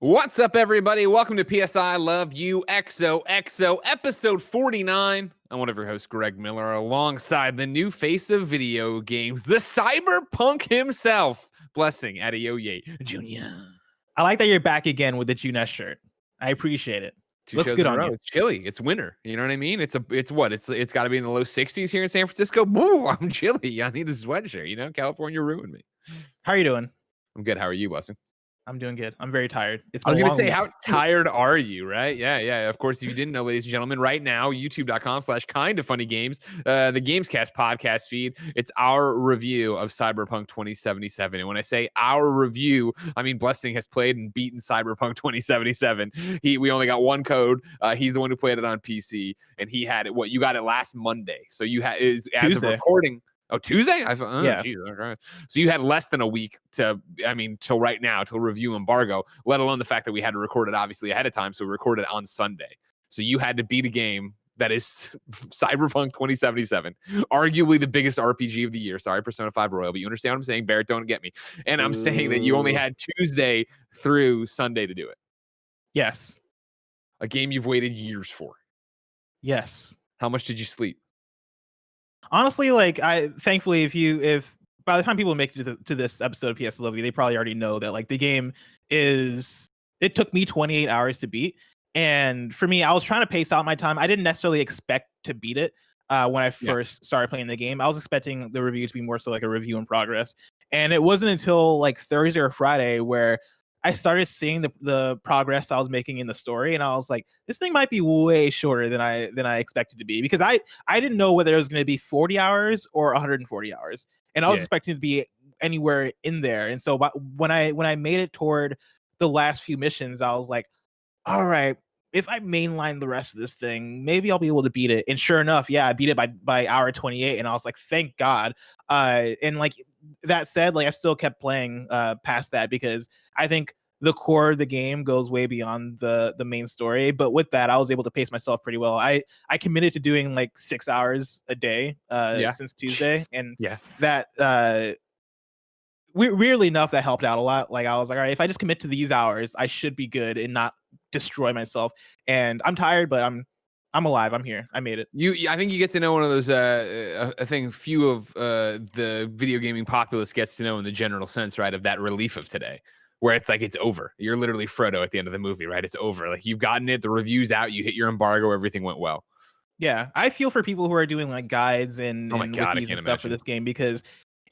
What's up, everybody? Welcome to PSI Love You XOXO, episode 49. I'm one of your hosts, Greg Miller, alongside the new face of video games, the Cyberpunk himself, Blessing Adeoye Jr. I like that you're back again with the Juness shirt. I appreciate it. Two Looks shows good in a on row. you. It's chilly. It's winter. You know what I mean? It's got to be in the low 60s here in San Francisco. Boo, I'm chilly. I need a sweatshirt. You know, California ruined me. How are you doing? I'm good. How are you, Blessing? I'm doing good. I'm very tired. I was going to say, how tired are you, right? Yeah. Of course, if you didn't know, ladies and gentlemen, right now, youtube.com/kindafunnygames, the Gamescast podcast feed, it's our review of Cyberpunk 2077. And when I say our review, I mean Blessing has played and beaten Cyberpunk 2077. We only got one code. He's the one who played it on PC, and he had it. You got it last Monday. So you had as of recording. Oh, Tuesday? Yeah. Jesus, okay. So you had less than a week till right now, till review embargo, let alone the fact that we had to record it obviously ahead of time. So we recorded on Sunday. So you had to beat a game that is Cyberpunk 2077, arguably the biggest RPG of the year. Sorry, Persona 5 Royal, but you understand what I'm saying. Barrett, don't get me. And I'm saying that you only had Tuesday through Sunday to do it. Yes. A game you've waited years for. Yes. How much did you sleep? Honestly, thankfully, if by the time people make it to this episode of PS Love You, they probably already know that the game it took me 28 hours to beat. And for me, I was trying to pace out my time. I didn't necessarily expect to beat it when I first started playing the game. I was expecting the review to be more so like a review in progress. And it wasn't until Thursday or Friday where I started seeing the progress I was making in the story, and I was like, this thing might be way shorter than I expected to be, because I didn't know whether it was going to be 40 hours or 140 hours, and I was expecting it to be anywhere in there. And so when I made it toward the last few missions, I was like, all right, if I mainline the rest of this thing, maybe I'll be able to beat it. And sure enough, I beat it by hour 28, and I was like, thank God. And that said, I still kept playing past that, because I think the core of the game goes way beyond the main story. But with that, I was able to pace myself pretty well. I committed to doing 6 hours a day since Tuesday. And that weirdly enough, that helped out a lot. I was like, all right, if I just commit to these hours, I should be good and not destroy myself. And I'm tired, but I'm alive. I'm here. I made it. I think you get to know one of those. I think few of the video gaming populace gets to know in the general sense, right? Of that relief of today, where it's it's over. You're literally Frodo at the end of the movie, right? It's over. You've gotten it. The review's out. You hit your embargo. Everything went well. Yeah, I feel for people who are doing guides and wikis and stuff for this game, because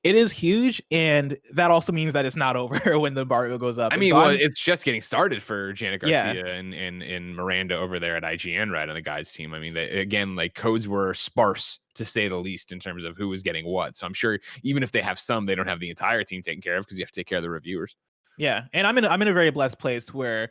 it is huge, and that also means that it's not over when the embargo goes up. I mean, it's just getting started for Janet Garcia and Miranda over there at IGN, right, on the guides team. I mean, codes were sparse, to say the least, in terms of who was getting what. So I'm sure even if they have some, they don't have the entire team taken care of, because you have to take care of the reviewers. Yeah, and I'm in a very blessed place where,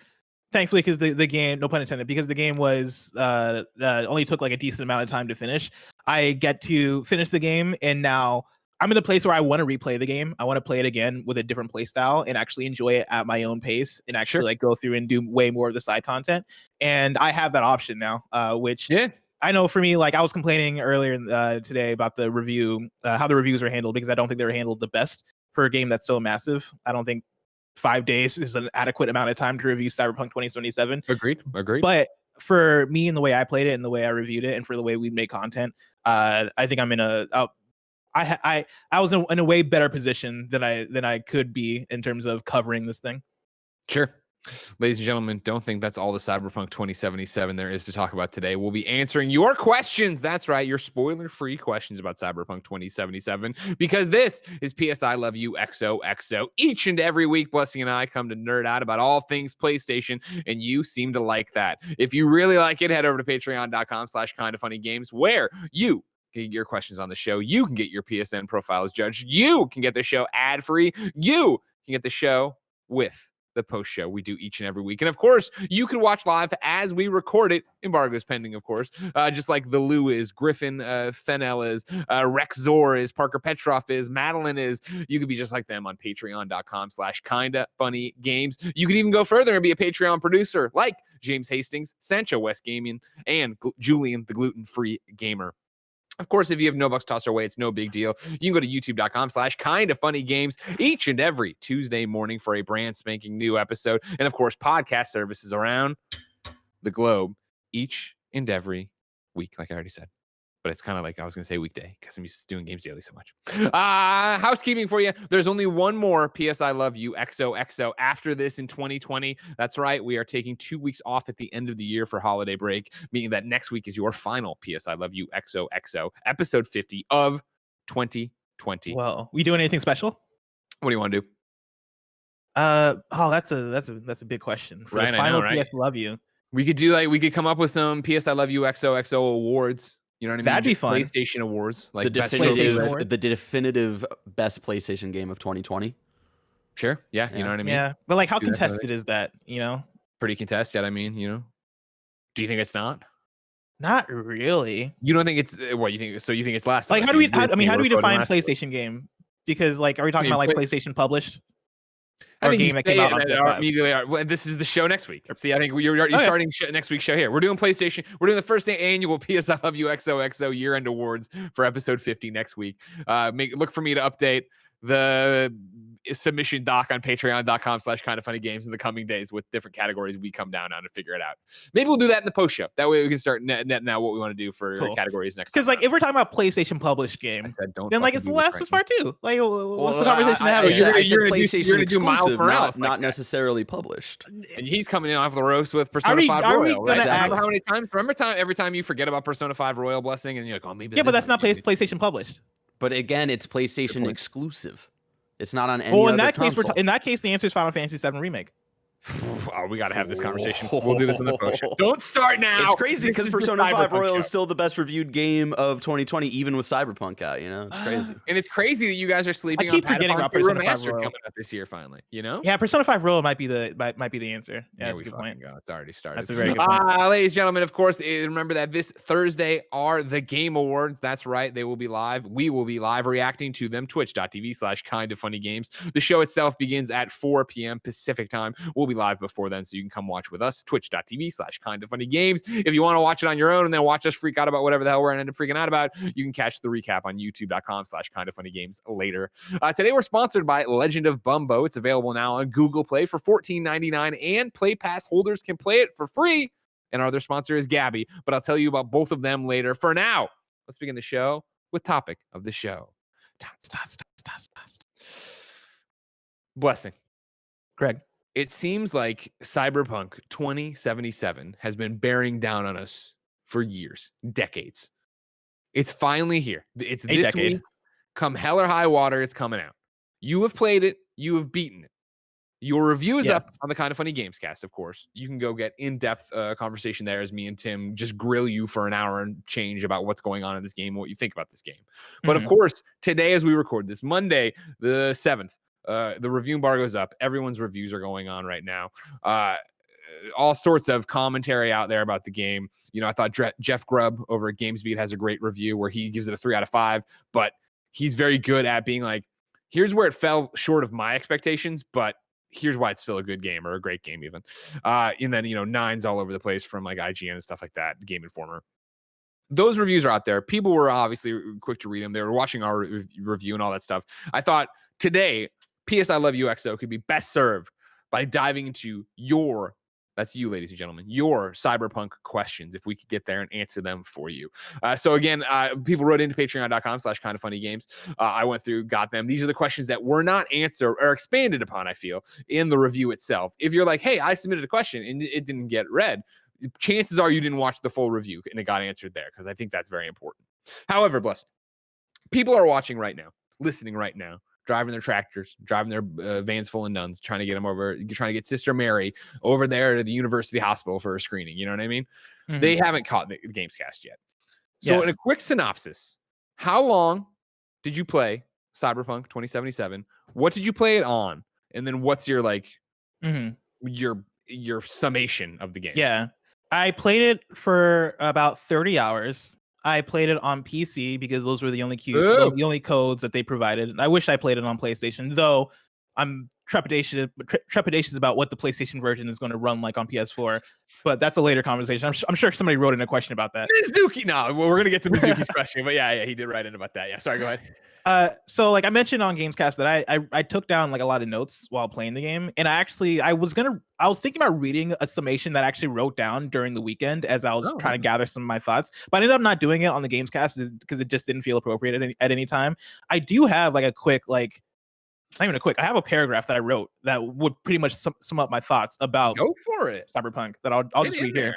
thankfully, because the game, no pun intended, because the game was only took a decent amount of time to finish, I get to finish the game, and now I'm in a place where I want to replay the game. I want to play it again with a different play style and actually enjoy it at my own pace, and actually go through and do way more of the side content. And I have that option now, which I know for me, I was complaining earlier today about the review, how the reviews are handled, because I don't think they were handled the best for a game that's so massive. I don't think 5 days is an adequate amount of time to review Cyberpunk 2077. Agreed. But for me and the way I played it and the way I reviewed it and for the way we make content, I think I'm in I was in a way better position than I could be in terms of covering this thing. Sure. Ladies and gentlemen, don't think that's all the Cyberpunk 2077 there is to talk about today. We'll be answering your questions. That's right, your spoiler-free questions about Cyberpunk 2077, because this is PSI Love You XOXO. Each and every week, Blessing and I come to nerd out about all things PlayStation, and you seem to like that. If you really like it, head over to patreon.com/kindafunnygames, where you can get your questions on the show. You can get your PSN profiles judged. You can get the show ad-free. You can get the show with the post show we do each and every week. And of course, you can watch live as we record it. Embargo's pending, of course. Just like the Lou is, Griffin Fennell is, Rex Zor is, Parker Petroff is, Madeline is. You could be just like them on patreon.com/kindafunnygames. You can even go further and be a Patreon producer like James Hastings, Sancho West Gaming, and Julian, the gluten-free gamer. Of course, if you have no bucks tossed our way, it's no big deal. You can go to youtube.com/kindafunnygames each and every Tuesday morning for a brand spanking new episode. And of course, podcast services around the globe each and every week, like I already said. But it's kind of like I was going to say weekday because I'm used to doing games daily so much. Housekeeping for you. There's only one more PS I Love You XOXO after this in 2020. That's right. We are taking 2 weeks off at the end of the year for holiday break, meaning that next week is your final PS I Love You XOXO episode 50 of 2020. Well, we doing anything special? What do you want to do? That's a big question for Right, the I know, final right? PS Love You. We could come up with some PS I Love You XOXO awards. You know what I mean? That'd be Just fun. PlayStation awards, like the best definitive, Award. the definitive best PlayStation game of 2020. Sure, yeah, you Yeah. know what I mean. Yeah, but like, how Do that kind of contested is that? You know, Pretty contested. I mean, you know. Do you think it's not? not really. You don't think it's what you think? So you think it's Last of Like, Us? how do we? You did How, I mean, think how do we we're voting define Last of Us? PlayStation game? Because like, are we talking mean, about like PlayStation published? I or think game you that say came out it on and PS5? immediately. Well, this is the show next week. See, I think you're Okay. starting next week's show here. We're doing PlayStation. We're doing the first annual PS I Love You XOXO year-end awards for episode 50 next week. Look for me to update the submission doc on patreon.com/kindafunnygames in the coming days with different categories we come down on to figure it out. Maybe we'll do that in the post show. That way we can start netting out what we want to do for Cool. categories next. Because time like, if we're talking about PlayStation published game, I said, don't then like fucking it's The do this Last right of Us Part 2. Like, what's the Well, conversation to have? I here? said, I said You're gonna do- PlayStation you're gonna do Miles exclusive, Morales not like that. necessarily published. And he's coming in off the roast with Persona we- 5 are we Royal. Right? gonna Remember act- how many times? Every time you forget about Persona 5 Royal Blessing and you're like, oh, maybe. Yeah, but is that's not what you PlayStation published. But again, it's PlayStation point. exclusive. It's not on any Well, other in that console. case, the answer is Final Fantasy VII Remake. Oh, we got to have this conversation. We'll do this in the post show. Don't start now. It's crazy This because is the Persona 5 Cyberpunk Royal show. is still the best reviewed game of 2020, even with Cyberpunk out. You know, it's crazy. And it's crazy that you guys are sleeping keep on forgetting Patapon about 2 Persona 5 Remastered Royal. coming up this year finally. You know? Yeah, Persona 5 Royal might be the answer. Yeah, There that's a we good fucking point. go. It's already started. That's a very good point. Ladies and gentlemen, of course, remember that this Thursday are the Game Awards. That's right. They will be live. We will be live reacting to them. Twitch.tv/kindafunnygames. The show itself begins at 4 p.m. Pacific time. We'll be live before then, so you can come watch with us. Twitch.tv/kindafunnygames. If you want to watch it on your own and then watch us freak out about whatever the hell we're going to end up freaking out about, you can catch the recap on youtube.com/kindafunnygames later. Today we're sponsored by Legend of Bumbo. It's available now on Google Play for $14.99, and Play Pass holders can play it for free. And our other sponsor is Gabby, but I'll tell you about both of them later. For now, let's begin the show with topic of the show. Blessing. Greg. It seems like Cyberpunk 2077 has been bearing down on us for years, decades. It's finally here. It's this decade. week. Come hell or high water, it's coming out. You have played it. You have beaten it. Your review is up Yes. on the Kinda Funny Games cast, of course. You can go get in-depth conversation there as me and Tim just grill you for an hour and change about what's going on in this game and what you think about this game. But of course, today as we record this, Monday, the 7th, the review embargo is up. Everyone's reviews are going on right now. All sorts of commentary out there about the game. You know, I thought Jeff Grubb over at GamesBeat has a great review where he gives it a 3 out of 5, but he's very good at being like, here's where it fell short of my expectations, but here's why it's still a good game or a great game even. And then, 9s all over the place from like IGN and stuff like that, Game Informer. Those reviews are out there. People were obviously quick to read them. They were watching our review and all that stuff. I thought today, PS I Love You XO could be best served by diving into that's you, ladies and gentlemen, your Cyberpunk questions, if we could get there and answer them for you. So again, people wrote into patreon.com/kindafunnygames. I went through, got them. These are the questions that were not answered or expanded upon, I feel, in the review itself. If you're like, hey, I submitted a question and it didn't get read, chances are you didn't watch the full review and it got answered there, because I think that's very important. However, bless people are watching right now, listening right now, driving their tractors, driving their vans full of nuns, trying to get them over, trying to get Sister Mary over there to the university hospital for a screening. You know what I mean? Mhm. They haven't caught the Gamescast yet. So Yes. in a quick synopsis, how long did you play Cyberpunk 2077? What did you play it on? And then what's your Mhm. your summation of the game? Yeah, I played it for about 30 hours. I played it on PC because those were the only Ooh. the only codes that they provided. I wish I played it on PlayStation, though. I'm trepidatious about what the PlayStation version is going to run like on PS4. But that's a later conversation. I'm sure somebody wrote in a question about that. Mizuki. No, well, we're gonna get to Mizuki's question, but yeah, he did write in about that. Yeah, sorry, go ahead. So like I mentioned on Gamescast that I took down like a lot of notes while playing the game, and I was thinking about reading a summation that I actually wrote down during the weekend as I was trying to gather some of my thoughts, but I ended up not doing it on the Gamescast because it just didn't feel appropriate at any time. I do have like a quick not even a quick. I have a paragraph that I wrote that would pretty much sum up my thoughts about Go for it. Cyberpunk that I'll just read here.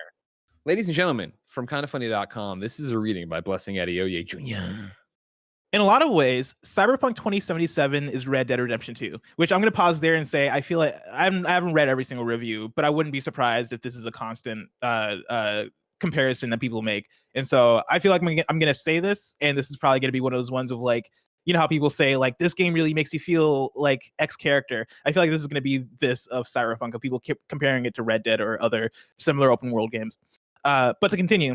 Ladies and gentlemen, from kindoffunny.com, this is a reading by Blessing Adeoye Jr. In a lot of ways, Cyberpunk 2077 is Red Dead Redemption 2, which I'm going to pause there and say I feel like I haven't read every single review, but I wouldn't be surprised if this is a constant comparison that people make. And so I feel like I'm going to say this, and this is probably going to be one of those ones of like, you know how people say like this game really makes you feel like X character. I feel like this is going to be this of Cyberpunk, of people keep comparing it to Red Dead or other similar open world games. But to continue,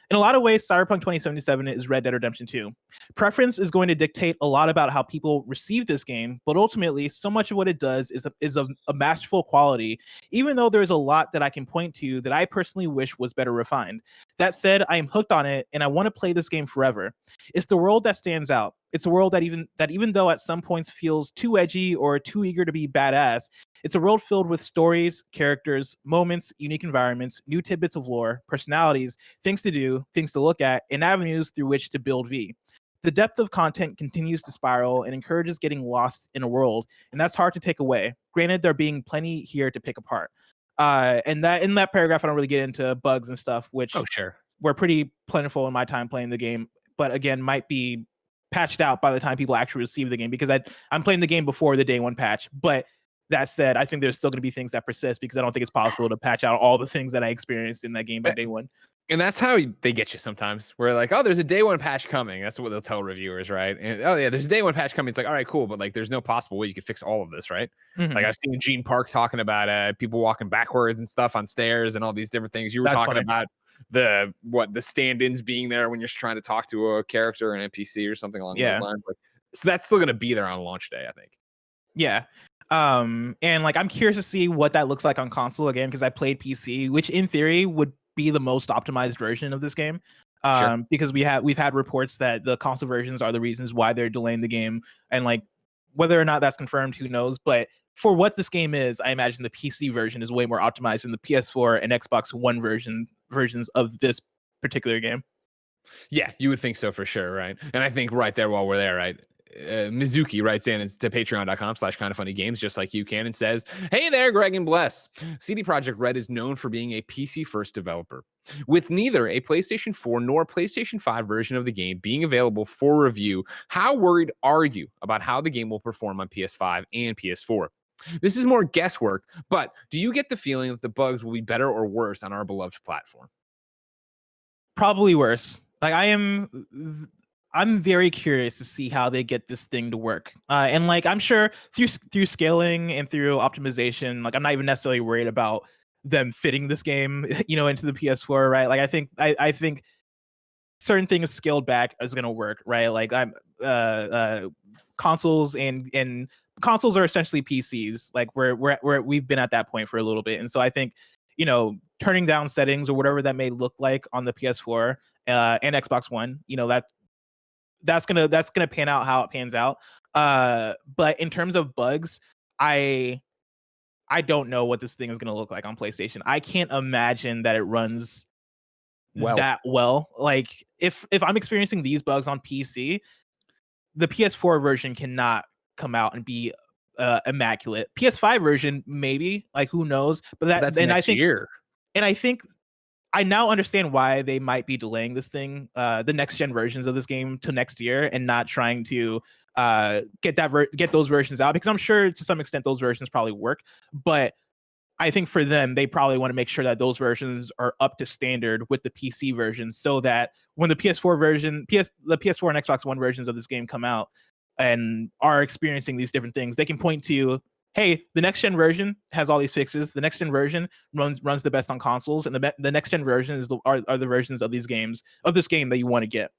in a lot of ways, Cyberpunk 2077 is Red Dead Redemption 2. Preference is going to dictate a lot about how people receive this game, but ultimately, so much of what it does is of a masterful quality, even though there's a lot that I can point to that I personally wish was better refined. That said, I am hooked on it, and I want to play this game forever. It's the world that stands out. It's a world that even though at some points feels too edgy or too eager to be badass, it's a world filled with stories, characters, moments, unique environments, new tidbits of lore, personalities, things to do, things to look at, and avenues through which to build V. The depth of content continues to spiral and encourages getting lost in a world, and that's hard to take away. Granted, there being plenty here to pick apart. And that in that paragraph, I don't really get into bugs and stuff, which were pretty plentiful in my time playing the game, but again, might be patched out by the time people actually receive the game, because I'm playing the game before the day one patch. But that said, I think there's still going to be things that persist because I don't think it's possible to patch out all the things that I experienced in that game by day one. And that's how they get you sometimes. Where like, oh, there's a day one patch coming. That's what they'll tell reviewers, right? And oh yeah, there's a day one patch coming. It's like, all right, cool, but like, there's no possible way you could fix all of this, right? Mm-hmm. Like I've seen Gene Park talking about people walking backwards and stuff on stairs and all these different things. You were talking about the stand-ins being there when you're trying to talk to a character, an NPC or something along those lines. Like, so that's still gonna be there on launch day, I think. Yeah. And like I'm curious to see what that looks like on console again, because I played PC, which in theory would be the most optimized version of this game. Because we've had reports that the console versions are the reasons why they're delaying the game, and like whether or not that's confirmed, who knows. But for what this game is, I imagine the PC version is way more optimized than the PS4 and Xbox One versions of this particular game. Yeah, you would think so for sure, right? And I think right there, while we're there, right, Mizuki writes in to patreon.com/kindoffunnygames, just like you can, and says, hey there, Greg and Bless. CD Projekt Red is known for being a PC-first developer. With neither a PlayStation 4 nor PlayStation 5 version of the game being available for review, how worried are you about how the game will perform on PS5 and PS4? This is more guesswork, but do you get the feeling that the bugs will be better or worse on our beloved platform? Probably worse. Like I'm very curious to see how they get this thing to work. And like I'm sure through scaling and through optimization, like I'm not even necessarily worried about them fitting this game, into the PS4, right? Like I think certain things scaled back is gonna work, right? Like I'm consoles and consoles are essentially PCs. Like we've been at that point for a little bit. And so I think, turning down settings or whatever that may look like on the PS4 and Xbox One, that's gonna pan out how it pans out. But in terms of bugs, I don't know what this thing is gonna look like on PlayStation. I can't imagine that it runs that well. Like if I'm experiencing these bugs on PC, the PS4 version cannot come out and be immaculate. PS5 version maybe, like who knows? But that's next year. And I think I now understand why they might be delaying this thing, the next gen versions of this game to next year, and not trying to get those versions out, because I'm sure to some extent those versions probably work. But I think for them, they probably want to make sure that those versions are up to standard with the PC version, so that when the PS4 version, the PS4 and Xbox One versions of this game come out and are experiencing these different things, they can point to, hey, the next gen version has all these fixes. The next gen version runs the best on consoles, and the next gen version are the versions of this game that you want to get.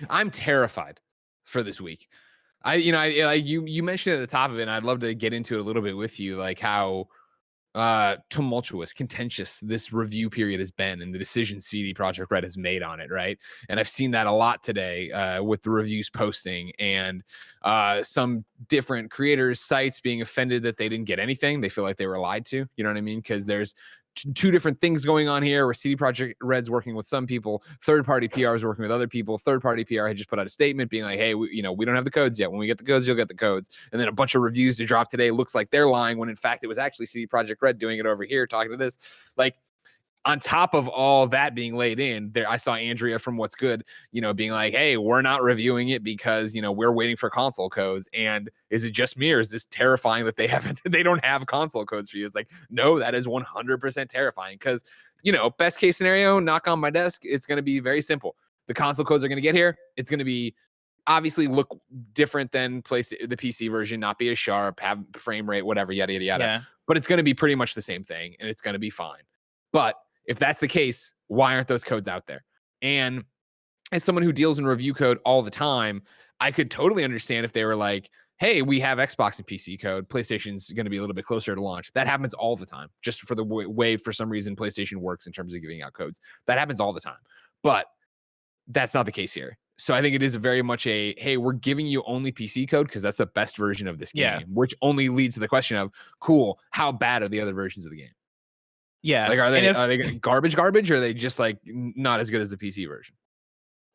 I'm terrified for this week You mentioned at the top of it, and I'd love to get into it a little bit with you, like how tumultuous, contentious this review period has been and the decision CD Projekt Red has made on it, right? And I've seen that a lot today with the reviews posting and some different creators sites being offended that they didn't get anything. They feel like they were lied to, you know what I mean? Because there's two different things going on here where CD Projekt Red's working with some people, third-party PR is working with other people. Third-party PR had just put out a statement being like, hey, we don't have the codes yet. When we get the codes, you'll get the codes. And then a bunch of reviews to drop today looks like they're lying when in fact it was actually CD Projekt Red doing it over here, talking to this. Like, on top of all that being laid in there, I saw Andrea from What's Good, being like, hey, we're not reviewing it because, we're waiting for console codes. And is it just me, or is this terrifying that they don't have console codes for you? It's like, no, that is 100% terrifying because, best case scenario, knock on my desk, it's going to be very simple. The console codes are going to get here. It's going to be obviously look different than the PC version, not be as sharp, have frame rate, whatever, yada, yada, yada. Yeah. But it's going to be pretty much the same thing and it's going to be fine. But if that's the case, why aren't those codes out there? And as someone who deals in review code all the time, I could totally understand if they were like, hey, we have Xbox and PC code. PlayStation's going to be a little bit closer to launch. That happens all the time, just for the way for some reason PlayStation works in terms of giving out codes. That happens all the time. But that's not the case here. So I think it is very much hey, we're giving you only PC code because that's the best version of this game, which only leads to the question of, cool, how bad are the other versions of the game? Yeah. Like, are they garbage, or are they just like not as good as the PC version?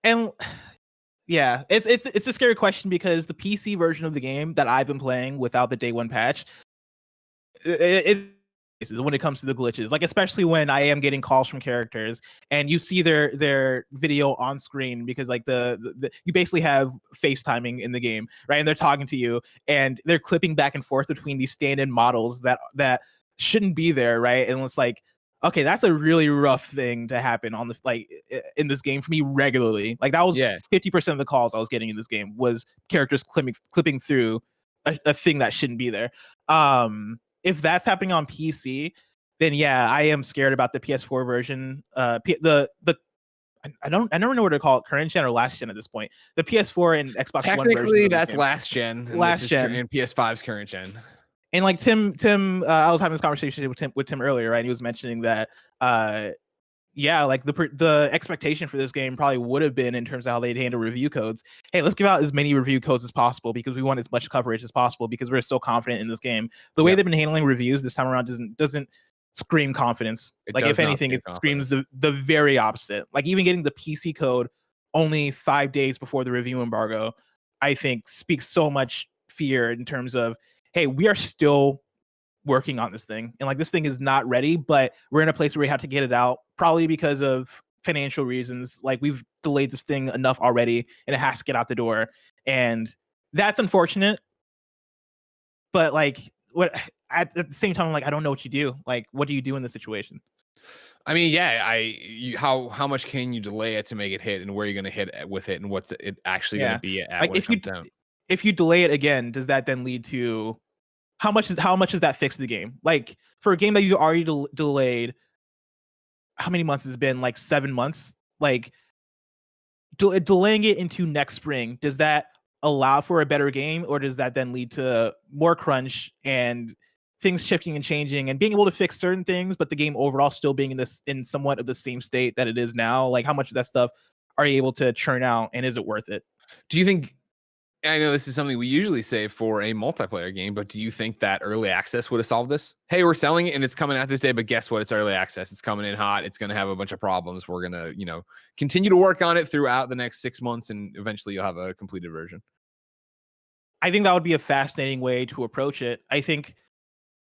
And yeah, it's a scary question because the PC version of the game that I've been playing without the day one patch, it when it comes to the glitches, like especially when I am getting calls from characters and you see their video on screen because like the you basically have FaceTiming in the game, right? And they're talking to you and they're clipping back and forth between these stand-in models that shouldn't be there, right? And it's like, okay, that's a really rough thing to happen on in this game for me regularly. Like that was 50% of the calls I was getting in this game was characters clipping through a thing that shouldn't be there. If that's happening on PC, then yeah, I am scared about the PS4 version. I never know what to call it, current gen or last gen at this point. The PS4 and Xbox One version. Technically, that's last gen. Last gen, and PS5's current gen. And like Tim, I was having this conversation with Tim earlier, right? And he was mentioning that, like the expectation for this game probably would have been in terms of how they'd handle review codes. Hey, let's give out as many review codes as possible because we want as much coverage as possible because we're so confident in this game. The way they've been handling reviews this time around doesn't scream confidence. Like if anything, it screams the very opposite. Like even getting the PC code only 5 days before the review embargo, I think speaks so much fear in terms of, hey, we are still working on this thing. And like, this thing is not ready, but we're in a place where we have to get it out probably because of financial reasons. Like we've delayed this thing enough already and it has to get out the door. And that's unfortunate. But like at the same time, I'm like, I don't know what you do. Like, what do you do in this situation? I mean, how much can you delay it to make it hit and where are you going to hit with it and what's it actually going to be at like when it comes down? If you delay it again, does that then lead to how much does that fix the game? Like for a game that you already delayed, how many months has it been? Like 7 months. Like delaying it into next spring, does that allow for a better game, or does that then lead to more crunch and things shifting and changing and being able to fix certain things, but the game overall still being in somewhat of the same state that it is now? Like how much of that stuff are you able to churn out, and is it worth it? Do you think? I know this is something we usually say for a multiplayer game, but do you think that early access would have solved this? Hey, we're selling it and it's coming out this day, but guess what? It's early access. It's coming in hot. It's going to have a bunch of problems. We're going to, continue to work on it throughout the next 6 months, and eventually you'll have a completed version. I think that would be a fascinating way to approach it. I think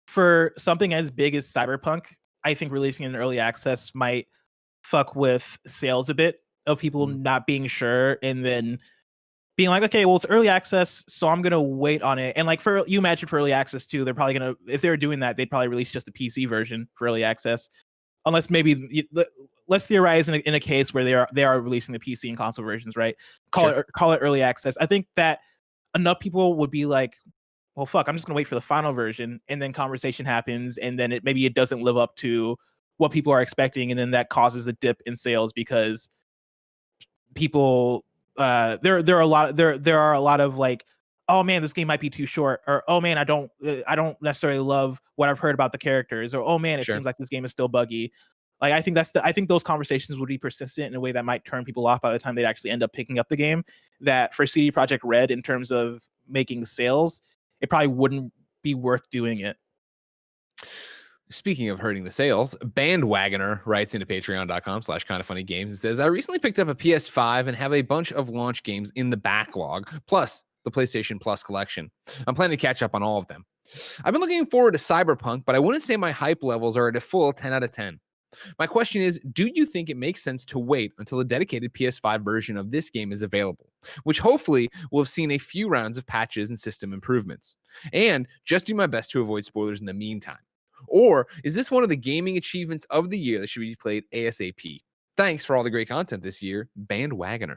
for something as big as Cyberpunk, I think releasing in early access might fuck with sales a bit of people not being sure and then being like, okay, well, it's early access, so I'm going to wait on it. And like you imagine for early access too, they're probably going to, if they're doing that, they'd probably release just the PC version for early access. Unless maybe, let's theorize in a case where they are releasing the PC and console versions, right? Call it early access. I think that enough people would be like, well, fuck, I'm just going to wait for the final version. And then conversation happens. And then maybe it doesn't live up to what people are expecting. And then that causes a dip in sales because people, there are a lot of like oh man, this game might be too short, or oh man, I don't necessarily love what I've heard about the characters, or oh man, it Sure. seems like this game is still buggy. Like I think those conversations would be persistent in a way that might turn people off by the time they'd actually end up picking up the game. That for CD Projekt Red, in terms of making sales, it probably wouldn't be worth doing it. Speaking of hurting the sales, Bandwagoner writes into patreon.com/kindoffunnygames and says, I recently picked up a PS5 and have a bunch of launch games in the backlog, plus the PlayStation Plus collection. I'm planning to catch up on all of them. I've been looking forward to Cyberpunk, but I wouldn't say my hype levels are at a full 10 out of 10. My question is, do you think it makes sense to wait until a dedicated PS5 version of this game is available, which hopefully will have seen a few rounds of patches and system improvements, and just do my best to avoid spoilers in the meantime? Or is this one of the gaming achievements of the year that should be played ASAP? Thanks for all the great content this year, Bandwagoner.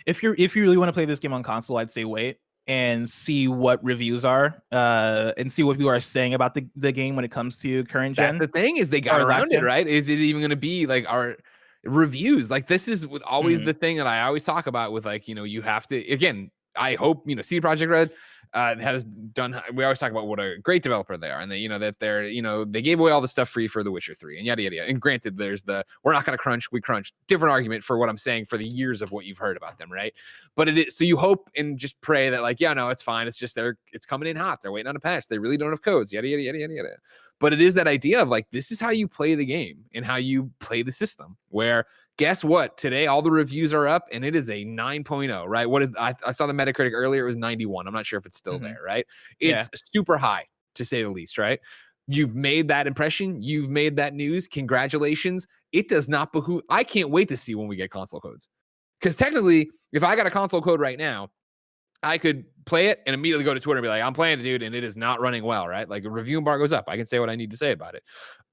If you really want to play this game on console, I'd say wait and see what reviews are, and see what people are saying about the game when it comes to current gen. That's the thing, is they got Or around last it, gen. right? Is it even going to be like our reviews? Like, this is always the thing that I always talk about with, like, you have to, again, I hope, CD Projekt Red has done. We always talk about what a great developer they are, and they, that they're, they gave away all the stuff free for The Witcher 3 and yada yada yada. And granted, there's we're not going to crunch, we crunch. Different argument for what I'm saying for the years of what you've heard about them, right? But it is, so you hope and just pray that, like, yeah, no, it's fine. It's just it's coming in hot. They're waiting on a patch. They really don't have codes. Yada yada yada yada yada. But it is that idea of, like, this is how you play the game and how you play the system. Where, guess what? Today, all the reviews are up, and it is a 9.0, right? What is, I saw the Metacritic earlier, it was 91. I'm not sure if it's still there, right? It's super high, to say the least, right? You've made that impression. You've made that news. Congratulations. It does not behoove. I can't wait to see when we get console codes. Because technically, if I got a console code right now, I could play it and immediately go to Twitter and be like, I'm playing it, dude, and it is not running well, right? Like, a review embargo's up. I can say what I need to say about it.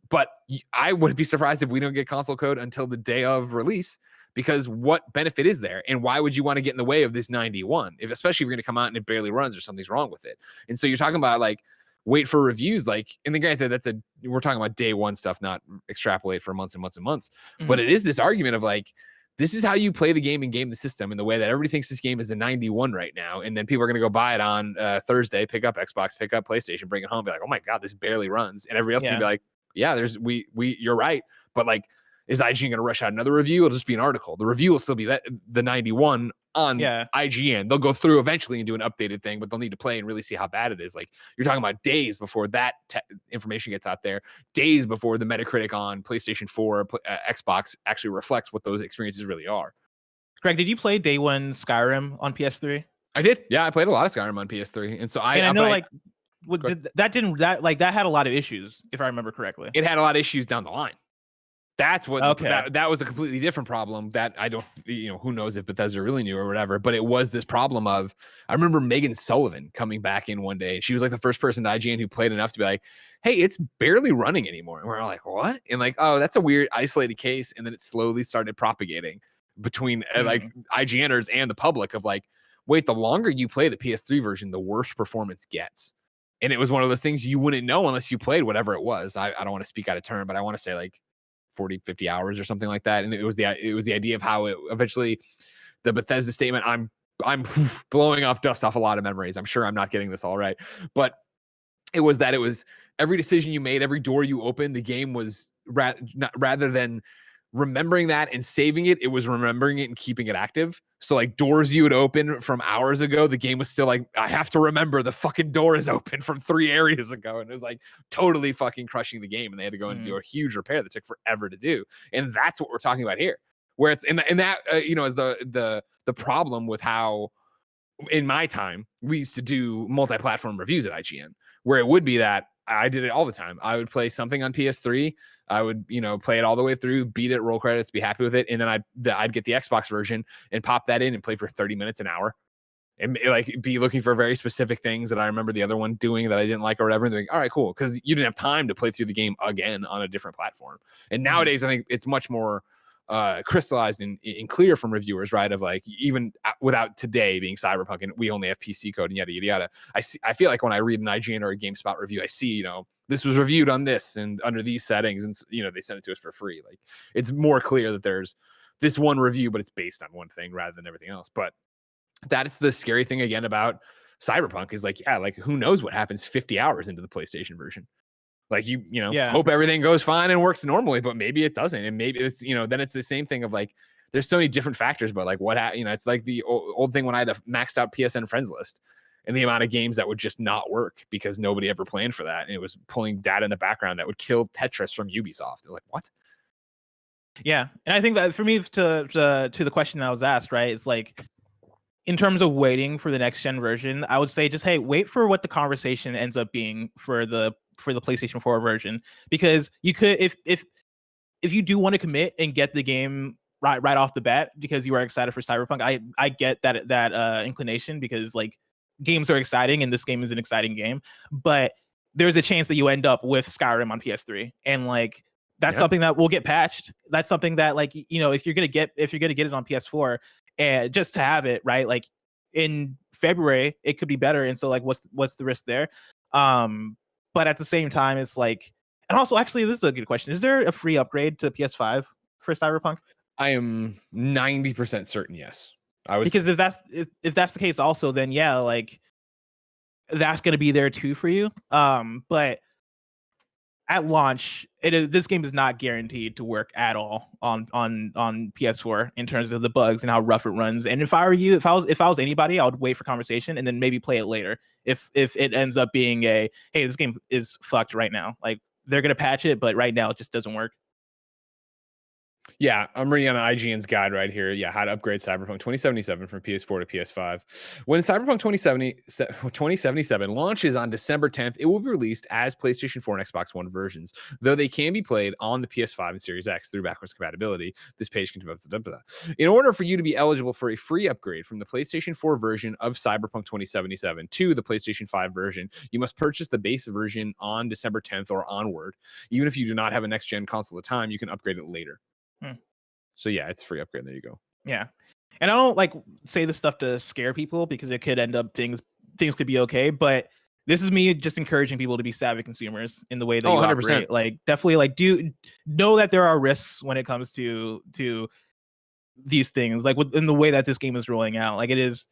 But I wouldn't be surprised if we don't get console code until the day of release, because what benefit is there? And why would you want to get in the way of this 91? Especially if you're going to come out and it barely runs or something's wrong with it. And so you're talking about, like, wait for reviews, like, and then granted, we're talking about day one stuff, not extrapolate for months and months and months. But it is this argument of, like, this is how you play the game and game the system, in the way that everybody thinks this game is a 91 right now. And then people are going to go buy it on Thursday, pick up Xbox, pick up PlayStation, bring it home, be like, oh my God, this barely runs. And everybody else is going to be like, yeah, you're right. But, like, is IGN going to rush out another review? It'll just be an article. The review will still be the 91 on IGN. They'll go through eventually and do an updated thing, but they'll need to play and really see how bad it is. Like, you're talking about days before that information gets out there, days before the Metacritic on PlayStation 4, Xbox actually reflects what those experiences really are. Greg, did you play day one Skyrim on PS3? I did. Yeah, I played a lot of Skyrim on PS3, and so I know, like, that had a lot of issues, if I remember correctly. It had a lot of issues down the line. That's what that was a completely different problem that I don't, who knows if Bethesda really knew or whatever, but it was this problem of, I remember Megan Sullivan coming back in one day. She was like the first person at IGN who played enough to be like, hey, it's barely running anymore. And we're like, what? And, like, oh, that's a weird isolated case. And then it slowly started propagating between like IGNers and the public of, like, wait, the longer you play the PS3 version, the worse performance gets. And it was one of those things you wouldn't know unless you played whatever it was. I don't want to speak out of turn, but I want to say, like, 40, 50 hours or something like that. And it was the idea of how it eventually, the Bethesda statement, I'm blowing off dust off a lot of memories. I'm sure I'm not getting this all right, but it was every decision you made, every door you opened, the game was rather than remembering that and saving it, it was remembering it and keeping it active. So, like, doors you would open from hours ago, the game was still like, I have to remember the fucking door is open from 3 areas ago. And it was, like, totally fucking crushing the game. And they had to go and do a huge repair that took forever to do. And that's what we're talking about here, where it's, and that, is the problem with how, in my time, we used to do multi-platform reviews at IGN, where it would be that I did it all the time. I would play something on PS3. I would, play it all the way through, beat it, roll credits, be happy with it. And then I'd get the Xbox version and pop that in and play for 30 minutes, an hour, and, like, be looking for very specific things that I remember the other one doing that I didn't like or whatever. And they're like, all right, cool. Cause you didn't have time to play through the game again on a different platform. And nowadays I think it's much more crystallized and clear from reviewers, right? Of, like, even without today being Cyberpunk and we only have PC code and yada yada yada. I feel like when I read an IGN or a GameSpot review, I see, this was reviewed on this and under these settings, and they send it to us for free. Like, it's more clear that there's this one review, but it's based on one thing rather than everything else. But that's the scary thing again about Cyberpunk is like, yeah, like who knows what happens 50 hours into the PlayStation version. Like you know, hope everything goes fine and works normally, but maybe it doesn't. And maybe it's, you know, then it's the same thing of like, there's so many different factors, but like you know, it's like the old thing when I had a maxed out PSN friends list and the amount of games that would just not work because nobody ever planned for that. And it was pulling data in the background that would kill Tetris from Ubisoft. They're like, what? Yeah. And I think that for me to the question that was asked, right, it's like, in terms of waiting for the next gen version, I would say just, hey, wait for what the conversation ends up being for the PlayStation 4 version, because you could, if you do want to commit and get the game right off the bat because you are excited for Cyberpunk, I get that inclination, because like games are exciting and this game is an exciting game, but there's a chance that you end up with Skyrim on PS3, and like that's something that will get patched. That's something that, like, you know, if you're gonna get it on PS4, and just to have it right, like in February, it could be better. And so like, what's the risk there? But at the same time, it's like, and also, actually, this is a good question. Is there a free upgrade to PS5 for Cyberpunk? I am 90% certain yes. Because if that's the case, also, then yeah, like that's gonna be there too for you. But at launch, this game is not guaranteed to work at all on PS4 in terms of the bugs and how rough it runs. And if I were you, if I was anybody, I would wait for conversation and then maybe play it later. If it ends up being hey, this game is fucked right now, like they're gonna patch it, but right now it just doesn't work. Yeah, I'm reading on IGN's guide right here. Yeah, how to upgrade Cyberpunk 2077 from PS4 to PS5. When Cyberpunk 2077 launches on December 10th, it will be released as PlayStation 4 and Xbox One versions, though they can be played on the PS5 and Series X through backwards compatibility. This page can develop that. In order for you to be eligible for a free upgrade from the PlayStation 4 version of Cyberpunk 2077 to the PlayStation 5 version, you must purchase the base version on December 10th or onward. Even if you do not have a next-gen console at the time, you can upgrade it later. So yeah, it's a free upgrade. There you go. Yeah. And I don't like say this stuff to scare people, because it could end up things could be okay, but this is me just encouraging people to be savvy consumers in the way that you 100%. Operate. Like, definitely, like, do know that there are risks when it comes to these things, like in the way that this game is rolling out. Like, it is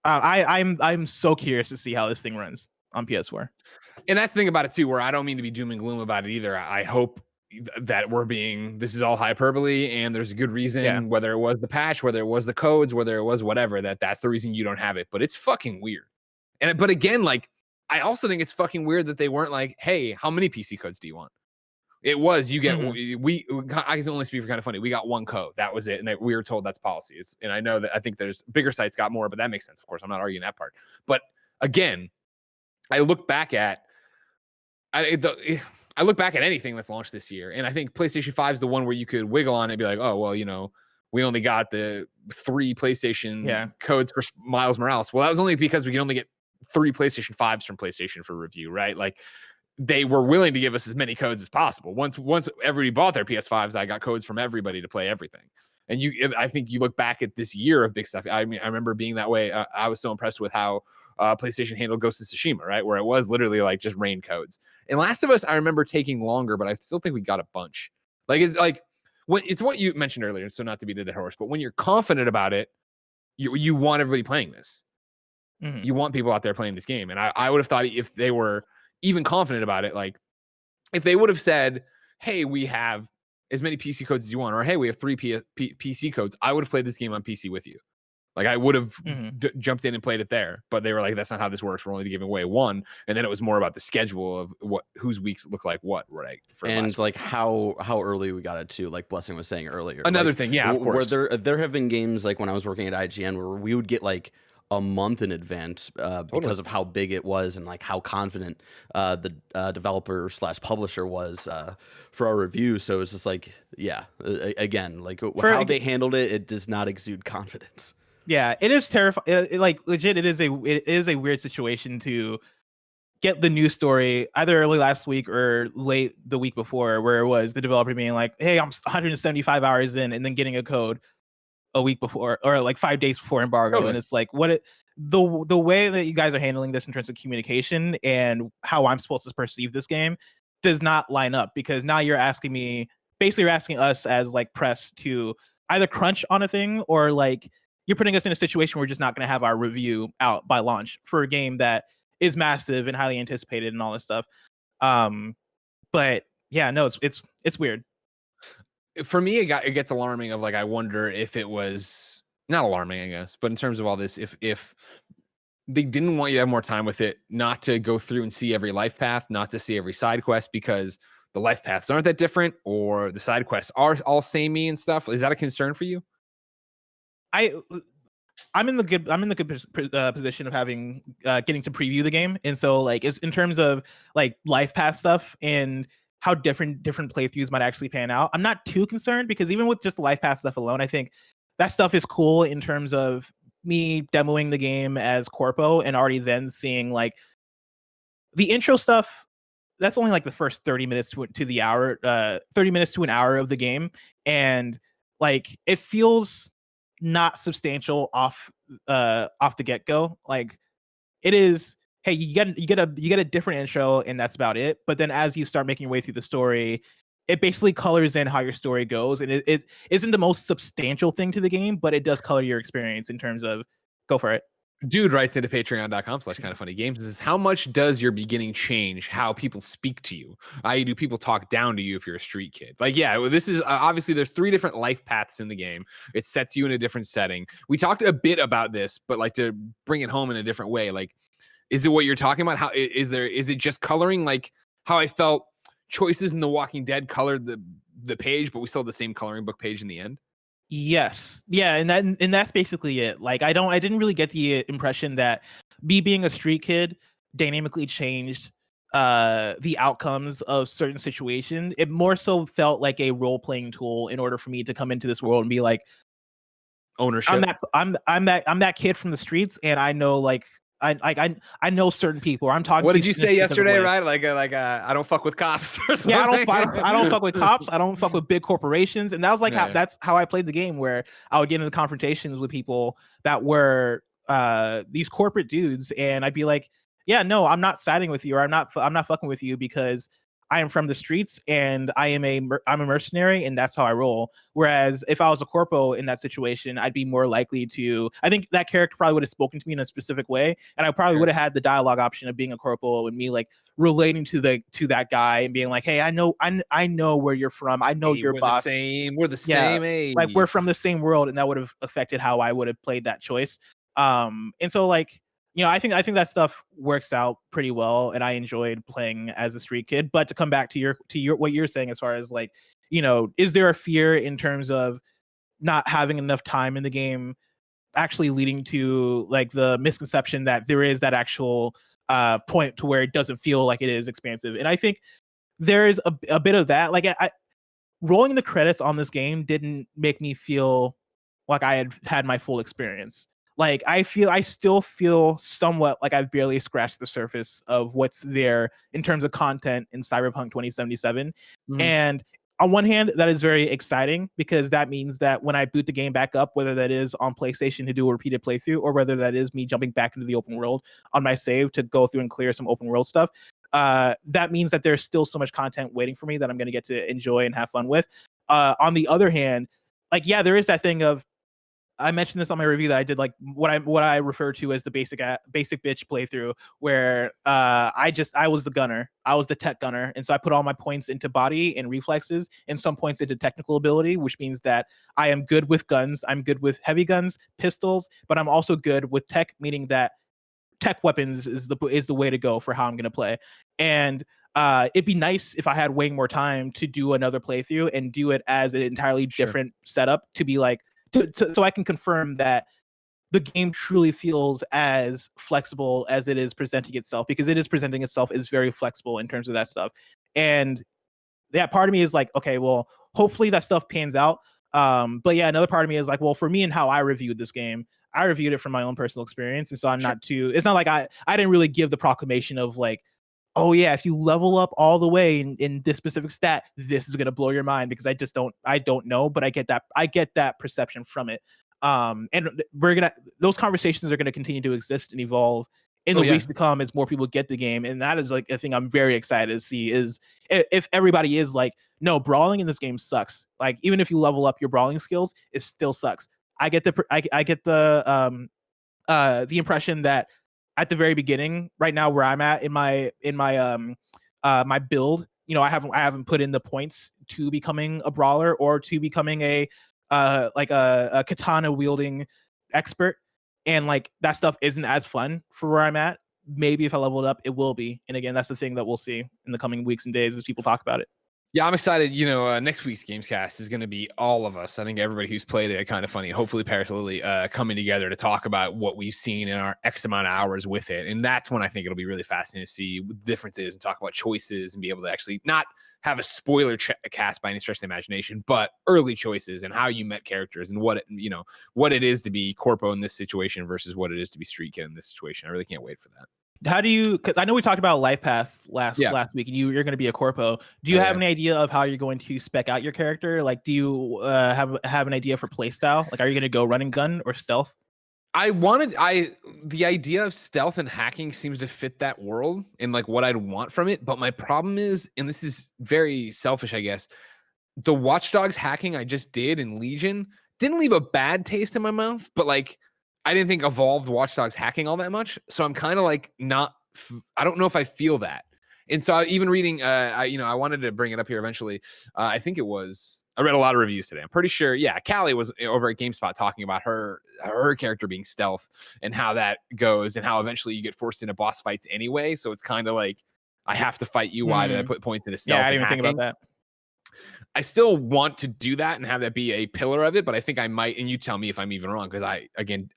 I'm so curious to see how this thing runs on PS4. And that's the thing about it too, where I don't mean to be doom and gloom about it either. I hope that this is all hyperbole and there's a good reason, whether it was the patch, whether it was the codes, whether it was whatever, that's the reason you don't have it. But it's fucking weird. But again, like, I also think it's fucking weird that they weren't like, hey, how many PC codes do you want? It was, you get, I can only speak for Kind of Funny. We got one code. That was it. And we were told that's policy. And I know that I think there's bigger sites got more, but that makes sense. Of course, I'm not arguing that part. But again, I look back at, I look back at anything that's launched this year, and I think PlayStation 5 is the one where you could wiggle on it and be like, oh, well, you know, we only got the 3 PlayStation codes for Miles Morales. Well, that was only because we can only get 3 PlayStation 5s from PlayStation for review, right? Like, they were willing to give us as many codes as possible. Once everybody bought their PS5s, I got codes from everybody to play everything. And I think you look back at this year of big stuff. I mean, I remember being that way. I was so impressed with how PlayStation handled Ghost of Tsushima, right? Where it was literally like just rain codes. And Last of Us, I remember taking longer, but I still think we got a bunch. Like, it's like, it's what you mentioned earlier, so not to be the dead horse, but when you're confident about it, you want everybody playing this. Mm-hmm. You want people out there playing this game. And I would have thought if they were even confident about it, like if they would have said, hey, we have as many PC codes as you want, or hey, we have 3 PC codes, I would have played this game on PC with you. Like, I would have jumped in and played it there, but they were like, that's not how this works. We're only giving away 1. And then it was more about the schedule of whose weeks look like what, right? And like how early we got it too, like Blessing was saying earlier. Another thing, yeah, of course. Where there have been games like when I was working at IGN where we would get like a month in advance because of how big it was and like how confident the developer / publisher was for our review. So it's just like, again, like how they handled it, it does not exude confidence. Yeah, it is terrifying. Like, legit, it is a weird situation to get the news story either early last week or late the week before, where it was the developer being like, hey, I'm 175 hours in, and then getting a code a week before, or like 5 days before embargo. Totally. And it's like, the way that you guys are handling this in terms of communication and how I'm supposed to perceive this game does not line up, because now you're asking us as like press to either crunch on a thing or like you're putting us in a situation where we're just not going to have our review out by launch for a game that is massive and highly anticipated and all this stuff. But yeah, no, it's weird. For me, it gets alarming. Of like, I wonder if it was not alarming, I guess, but in terms of all this, if they didn't want you to have more time with it, not to go through and see every life path, not to see every side quest because the life paths aren't that different, or the side quests are all samey and stuff. Is that a concern for you? I'm in the good position of having getting to preview the game, and so like it's in terms of like life path stuff and how different playthroughs might actually pan out. I'm not too concerned because even with just the life path stuff alone, I think that stuff is cool in terms of me demoing the game as Corpo and already then seeing like the intro stuff. That's only like the first 30 minutes to the hour, 30 minutes to an hour of the game, and like it feels not substantial off the get-go. Like it is, hey, you get a different intro and that's about it. But then as you start making your way through the story, it basically colors in how your story goes, and it isn't the most substantial thing to the game, but it does color your experience in terms of go for it. Dude writes into patreon.com/kindoffunnygames. This is, how much does your beginning change how people speak to you? I.e., do people talk down to you if you're a street kid? Like, yeah, well, this is obviously there's 3 different life paths in the game. It sets you in a different setting. We talked a bit about this, but like to bring it home in a different way, like, is it what you're talking about? How is it just coloring like how I felt choices in The Walking Dead colored the page, but we still have the same coloring book page in the end? Yes. Yeah, and that's basically it. Like I didn't really get the impression that me being a street kid dynamically changed the outcomes of certain situations. It more so felt like a role-playing tool in order for me to come into this world and be like, ownership. I'm that kid from the streets, and I know like I know certain people. I'm talking. What did you say yesterday, right? Like I don't fuck with cops or something. Yeah, I don't fuck with cops. I don't fuck with big corporations. And that was like that's how I played the game, where I would get into confrontations with people that were these corporate dudes, and I'd be like, yeah, no, I'm not siding with you, or I'm not fucking with you because I am from the streets and I'm a mercenary, and that's how I roll. Whereas if I was a corpo in that situation, I'd be more likely to, I think that character probably would have spoken to me in a specific way, and I probably would have had the dialogue option of being a corpo and me like relating to that guy and being like, hey, I know where you're from. I know your boss. We're the same age. Like we're from the same world, and that would have affected how I would have played that choice. And so like, you know, I think that stuff works out pretty well, and I enjoyed playing as a street kid. But to come back to your what you're saying as far as like, you know, is there a fear in terms of not having enough time in the game actually leading to like the misconception that there is that actual point to where it doesn't feel like it is expansive? And I think there is a bit of that. Like rolling the credits on this game didn't make me feel like I had my full experience. Like I still feel somewhat like I've barely scratched the surface of what's there in terms of content in Cyberpunk 2077. Mhm. And on one hand, that is very exciting because that means that when I boot the game back up, whether that is on PlayStation to do a repeated playthrough, or whether that is me jumping back into the open world on my save to go through and clear some open world stuff, that means that there's still so much content waiting for me that I'm going to get to enjoy and have fun with. On the other hand, like, yeah, there is that thing of, I mentioned this on my review that I did, like what I refer to as the basic bitch playthrough, where I was the gunner, I was the tech gunner, and so I put all my points into body and reflexes, and some points into technical ability, which means that I am good with guns, I'm good with heavy guns, pistols, but I'm also good with tech, meaning that tech weapons is the way to go for how I'm gonna play. And it'd be nice if I had way more time to do another playthrough and do it as an entirely different setup, to be like, so I can confirm that the game truly feels as flexible as it is presenting itself, because it is presenting itself as very flexible in terms of that stuff. And that part of me is like, okay, well, hopefully that stuff pans out. But yeah, another part of me is like, well, for me and how I reviewed this game, I reviewed it from my own personal experience, and so I'm not too. It's not like I didn't really give the proclamation of like, oh yeah, if you level up all the way in this specific stat, this is gonna blow your mind, because I don't know, but I get that perception from it. And those conversations are gonna continue to exist and evolve in the weeks to come as more people get the game. And that is like a thing I'm very excited to see, is if everybody is like, no, brawling in this game sucks. Like even if you level up your brawling skills, it still sucks. I get the impression that at the very beginning, right now where I'm at in my my build, you know, I haven't put in the points to becoming a brawler or to becoming a like a katana wielding expert, and like that stuff isn't as fun for where I'm at. Maybe if I level it up, it will be. And again, that's the thing that we'll see in the coming weeks and days as people talk about it. Yeah, I'm excited. You know, next week's Gamescast is going to be all of us. I think everybody who's played it, Kind of Funny, hopefully Paris Lily, coming together to talk about what we've seen in our X amount of hours with it. And that's when I think it'll be really fascinating to see what the difference is and talk about choices and be able to actually not have a spoiler cast by any stretch of the imagination, but early choices and how you met characters and what it is to be Corpo in this situation versus what it is to be Street Kid in this situation. I really can't wait for that. How do you? Because I know we talked about Life Path last week, and you're going to be a corpo. Do you have any idea of how you're going to spec out your character? Like, do you have an idea for playstyle? Like, are you going to go run and gun or stealth? The idea of stealth and hacking seems to fit that world and like what I'd want from it. But my problem is, and this is very selfish, I guess, the Watch Dogs hacking I just did in Legion didn't leave a bad taste in my mouth, but like, I didn't think Evolved Watch Dogs hacking all that much. So I'm kind of like I don't know if I feel that. And so even reading, I wanted to bring it up here eventually. I think I read a lot of reviews today. I'm pretty sure. Yeah. Callie was over at GameSpot talking about her character being stealth and how that goes and how eventually you get forced into boss fights anyway. So it's kind of like, I have to fight you. Why did I put points into stealth? Yeah, I didn't even think about that. I still want to do that and have that be a pillar of it, but I think I might, and you tell me if I'm even wrong, because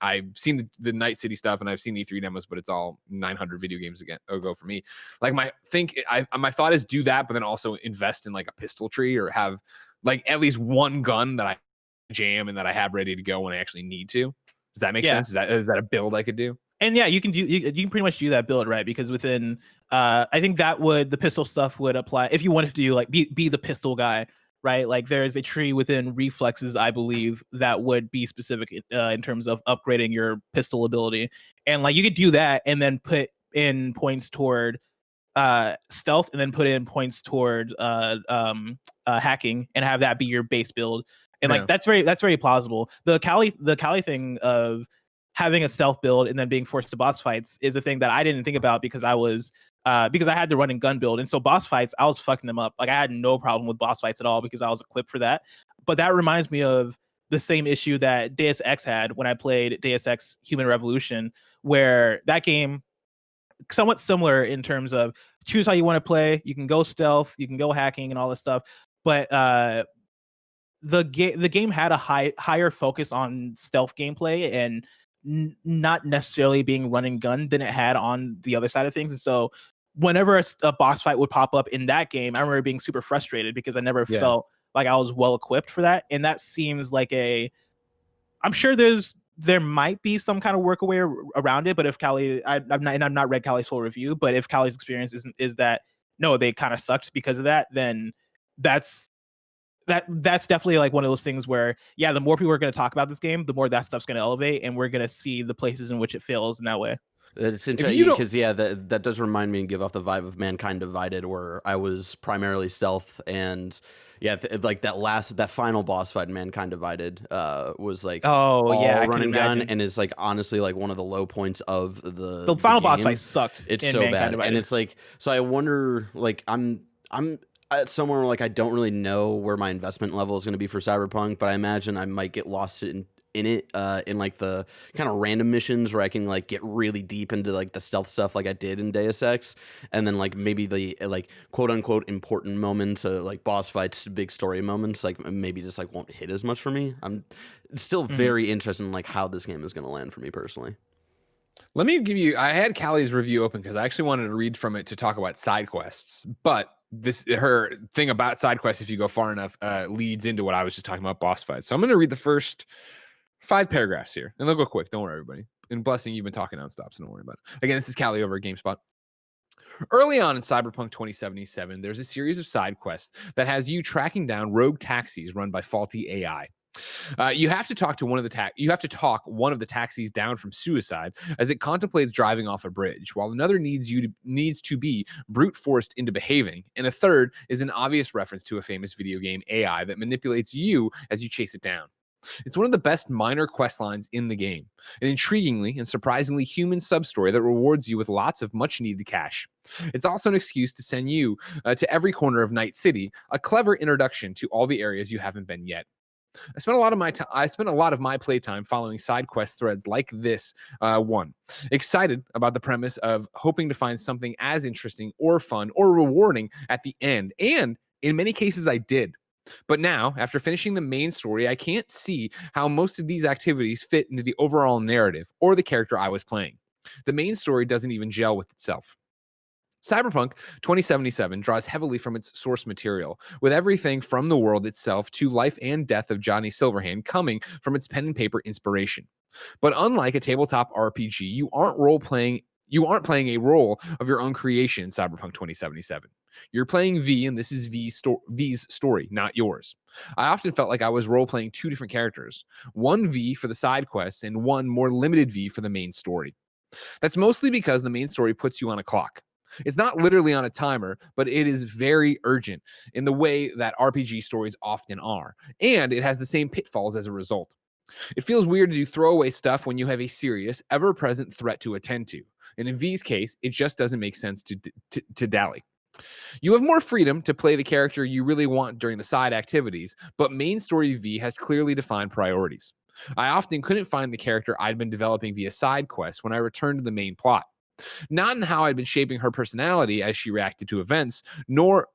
I've seen the Night City stuff and I've seen the E3 demos, but it's all 900 video games ago for me. Like my thought is do that, but then also invest in like a pistol tree or have like at least one gun that I jam and that I have ready to go when I actually need to. Does that make sense? Is that a build I could do? And yeah, you can pretty much do that build, right? Because within I think the pistol stuff would apply if you wanted to do like be the pistol guy, right? Like there's a tree within reflexes, I believe, that would be specific in terms of upgrading your pistol ability. And like you could do that and then put in points toward stealth and then put in points toward hacking and have that be your base build. And like that's very plausible. The Callie thing of having a stealth build and then being forced to boss fights is a thing that I didn't think about because I had the run and gun build. And so boss fights, I was fucking them up. Like I had no problem with boss fights at all because I was equipped for that. But that reminds me of the same issue that Deus Ex had when I played Deus Ex Human Revolution, where that game, somewhat similar in terms of choose how you want to play. You can go stealth, you can go hacking and all this stuff. But the game had a higher focus on stealth gameplay and not necessarily being run and gun than it had on the other side of things. And so whenever a boss fight would pop up in that game, I remember being super frustrated because I never felt like I was well equipped for that. And that seems like I'm sure there might be some kind of workaway around it, but if Callie, I've not read Callie's full review, but if Callie's experience is that no, they kind of sucked because of that, then that's definitely like one of those things where, yeah, the more people are going to talk about this game, the more that stuff's going to elevate, and we're going to see the places in which it fails in that way. It's interesting because that does remind me and give off the vibe of Mankind Divided, where I was primarily stealth, and like that final boss fight in Mankind Divided was like run and gun, and is like honestly like one of the low points of the final game. boss fight sucked. It's so bad, and it's like, so I wonder, like I'm at somewhere where like I don't really know where my investment level is going to be for Cyberpunk, but I imagine I might get lost in it in like the kind of random missions where I can like get really deep into like the stealth stuff like I did in Deus Ex, and then like maybe the like quote unquote important moments, like boss fights, big story moments, like maybe just like won't hit as much for me. I'm still very interested in like how this game is going to land for me personally. Let me give you, I had Callie's review open because I actually wanted to read from it to talk about side quests, but her thing about side quests, if you go far enough, leads into what I was just talking about, boss fights. So I'm going to read the first 5 paragraphs here, and they'll go quick. Don't worry, everybody. And Blessing, you've been talking nonstop, so don't worry about it. Again, this is Callie over at GameSpot. Early on in Cyberpunk 2077, there's a series of side quests that has you tracking down rogue taxis run by faulty AI. You have to talk one of the taxis down from suicide as it contemplates driving off a bridge, while another needs to be brute forced into behaving, and a third is an obvious reference to a famous video game AI that manipulates you as you chase it down. It's one of the best minor quest lines in the game, an intriguingly and surprisingly human sub-story that rewards you with lots of much-needed cash. It's also an excuse to send you to every corner of Night City, a clever introduction to all the areas you haven't been yet. I spent a lot of my playtime following side quest threads like this one, excited about the premise of hoping to find something as interesting or fun or rewarding at the end, and in many cases I did. But now, after finishing the main story, I can't see how most of these activities fit into the overall narrative or the character I was playing. The main story doesn't even gel with itself. Cyberpunk 2077 draws heavily from its source material, with everything from the world itself to life and death of Johnny Silverhand coming from its pen and paper inspiration. But unlike a tabletop RPG, you aren't playing a role of your own creation in Cyberpunk 2077. You're playing V, and this is V's story, not yours. I often felt like I was role-playing two different characters, one V for the side quests and one more limited V for the main story. That's mostly because the main story puts you on a clock. It's not literally on a timer, but it is very urgent in the way that RPG stories often are, and it has the same pitfalls as a result. It feels weird to do throwaway stuff when you have a serious, ever-present threat to attend to. And in V's case, it just doesn't make sense to dally. You have more freedom to play the character you really want during the side activities, but main story V has clearly defined priorities. I often couldn't find the character I'd been developing via side quests when I returned to the main plot. Not in how I'd been shaping her personality as she reacted to events, not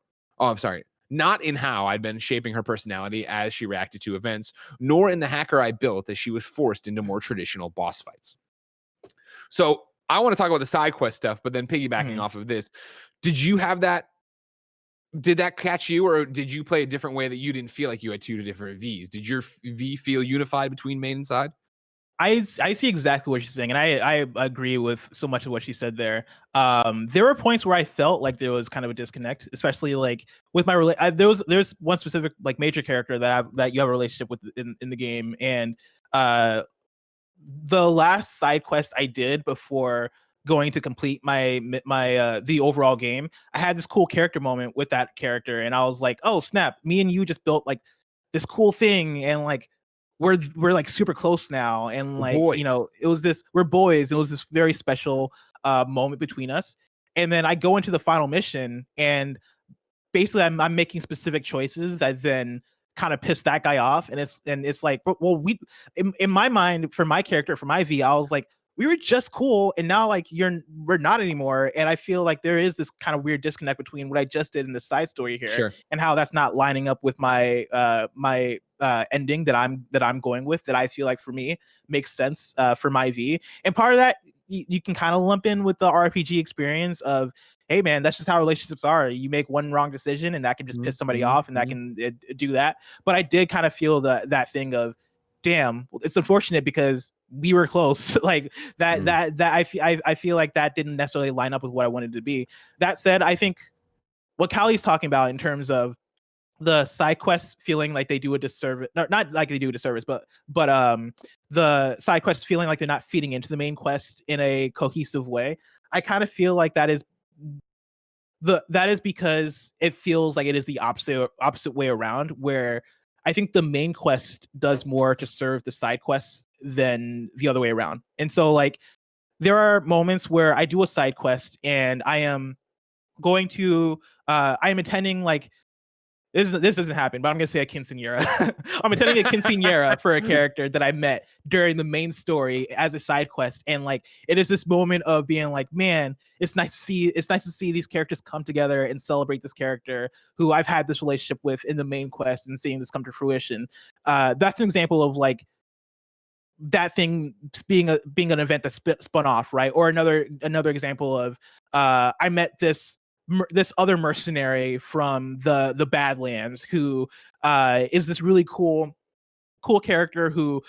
in how I'd been shaping her personality as she reacted to events, nor in the hacker I built as she was forced into more traditional boss fights. So I want to talk about the side quest stuff, but then piggybacking off of this, did you have that? Did that catch you, or did you play a different way that you didn't feel like you had two different Vs? Did your V feel unified between main and side? I see exactly what she's saying, and I agree with so much of what she said there. There were points where I felt like there was kind of a disconnect, especially like with my there's one specific like major character that you have a relationship with in the game, and the last side quest I did before going to complete my the overall game, I had this cool character moment with that character, and I was like, oh snap, me and you just built like this cool thing, and like we're like super close now, and like it was this, we're boys. It was this very special moment between us, and then I go into the final mission, and basically I'm making specific choices that then kind of piss that guy off, and it's like, well, we in my mind, for my character, for my V, I was like, we were just cool, and now like we're not anymore, and I feel like there is this kind of weird disconnect between what I just did in the side story here, and how that's not lining up with my ending that I'm going with, that I feel like for me makes sense for my V. And part of that you can kind of lump in with the RPG experience of, hey man, that's just how relationships are. You make one wrong decision and that can just piss somebody off, and that can do that. But I did kind of feel that thing of, damn, it's unfortunate because we were close. Like that I feel like that didn't necessarily line up with what I wanted to be. That said, I think what Callie's talking about in terms of the side quests feeling like they do a disservice, not like they do a disservice, but the side quests feeling like they're not feeding into the main quest in a cohesive way. I kind of feel like that is because it feels like it is the opposite way around, where I think the main quest does more to serve the side quests than the other way around. And so like there are moments where I do a side quest and I am going to I am attending like this doesn't happen, but I'm gonna say a quinceañera. I'm attending a quinceañera for a character that I met during the main story as a side quest, and like it is this moment of being like, man, it's nice to see these characters come together and celebrate this character who I've had this relationship with in the main quest, and seeing this come to fruition. That's an example of like that thing being an event that spun off, right? Or another example of I met this other mercenary from the Badlands who is this really cool character who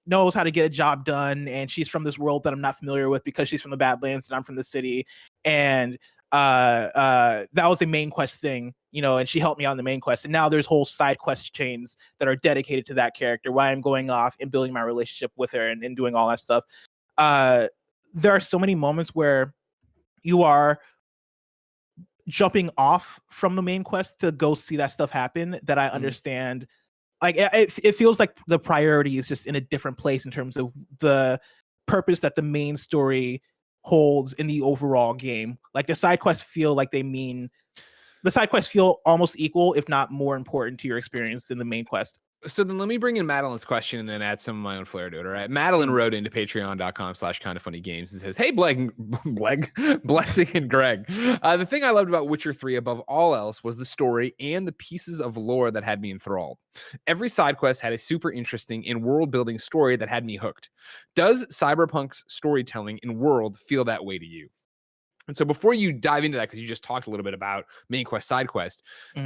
knows how to get a job done, and she's from this world that I'm not familiar with because she's from the Badlands and I'm from the city, and that was a main quest thing, and she helped me out in the main quest, and now there's whole side quest chains that are dedicated to that character while I'm going off and building my relationship with her and doing all that stuff. There are so many moments where you are jumping off from the main quest to go see that stuff happen that I understand like it feels like the priority is just in a different place in terms of the purpose that the main story holds in the overall game. Like the side quests feel like the side quests feel almost equal, if not more important to your experience than the main quest. So then let me bring in Madeline's question and then add some of my own flair to it. All right. Madeline wrote into patreon.com/kindafunnygames and says, "Hey, Blessing and Greg. The thing I loved about Witcher 3 above all else was the story and the pieces of lore that had me enthralled. Every side quest had a super interesting and world building story that had me hooked. Does Cyberpunk's storytelling and world feel that way to you?" And so before you dive into that, because you just talked a little bit about main quest, side quest,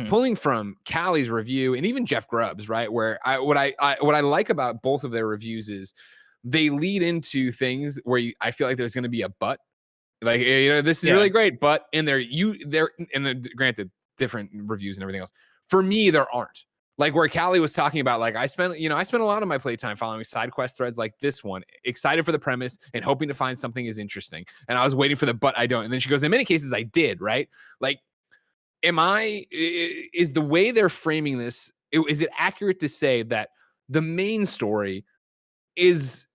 pulling from Callie's review and even Jeff Grubb's, right? Where what I like about both of their reviews is they lead into things where I feel like there's going to be a but. Like, this is really great, but and then granted, different reviews and everything else. For me, there aren't. Like where Callie was talking about, like I spent a lot of my playtime following side quest threads like this one, excited for the premise and hoping to find something as interesting. And I was waiting for the but I don't. And then she goes, in many cases I did, right? Like, is the way they're framing this, is it accurate to say that the main story is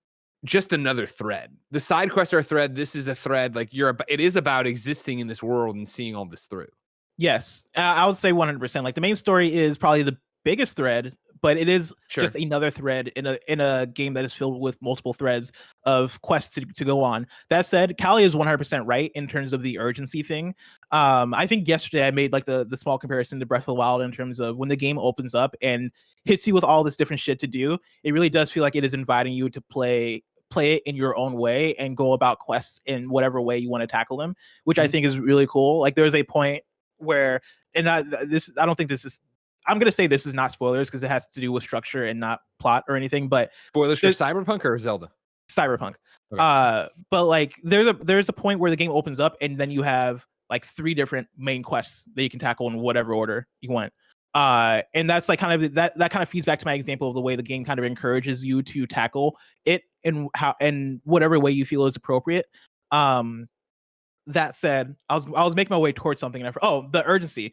just another thread? The side quests are a thread. This is a thread. Like it is about existing in this world and seeing all this through. Yes, I would say 100%. Like the main story is probably the biggest thread, but it is just another thread in a game that is filled with multiple threads of quests to go on. That said, Callie is 100% right in terms of the urgency thing. I think yesterday I made like the small comparison to Breath of the Wild in terms of when the game opens up and hits you with all this different shit to do, it really does feel like it is inviting you to play it in your own way and go about quests in whatever way you want to tackle them, which I think is really cool. Like there's a point where, and I don't think this is, I'm going to say this is not spoilers because it has to do with structure and not plot or anything, but spoilers for Cyberpunk or Zelda? Cyberpunk. Okay. But like there's a point where the game opens up and then you have like 3 different main quests that you can tackle in whatever order you want. And that's like kind of that kind of feeds back to my example of the way the game kind of encourages you to tackle it in whatever way you feel is appropriate. That said, I was making my way towards something and the urgency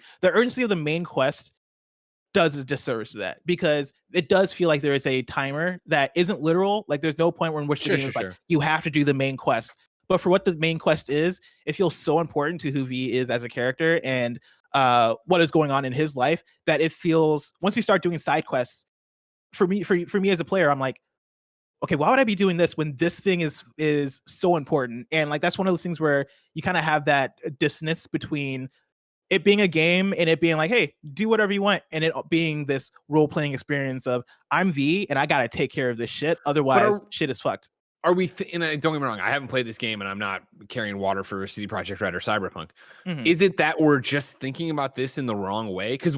of the main quest does a disservice to that, because it does feel like there is a timer that isn't literal. Like there's no point in which the game is like you have to do the main quest, but for what the main quest is, it feels so important to who V is as a character and what is going on in his life that it feels, once you start doing side quests, for me as a player, I'm like, okay, why would I be doing this when this thing is so important? And like that's one of those things where you kind of have that dissonance between it being a game and it being like, hey, do whatever you want, and it being this role-playing experience of I'm V and I gotta take care of this shit, otherwise shit is fucked. Are we and don't get me wrong, I haven't played this game and I'm not carrying water for CD Projekt Red or Cyberpunk. Is it that we're just thinking about this in the wrong way? Because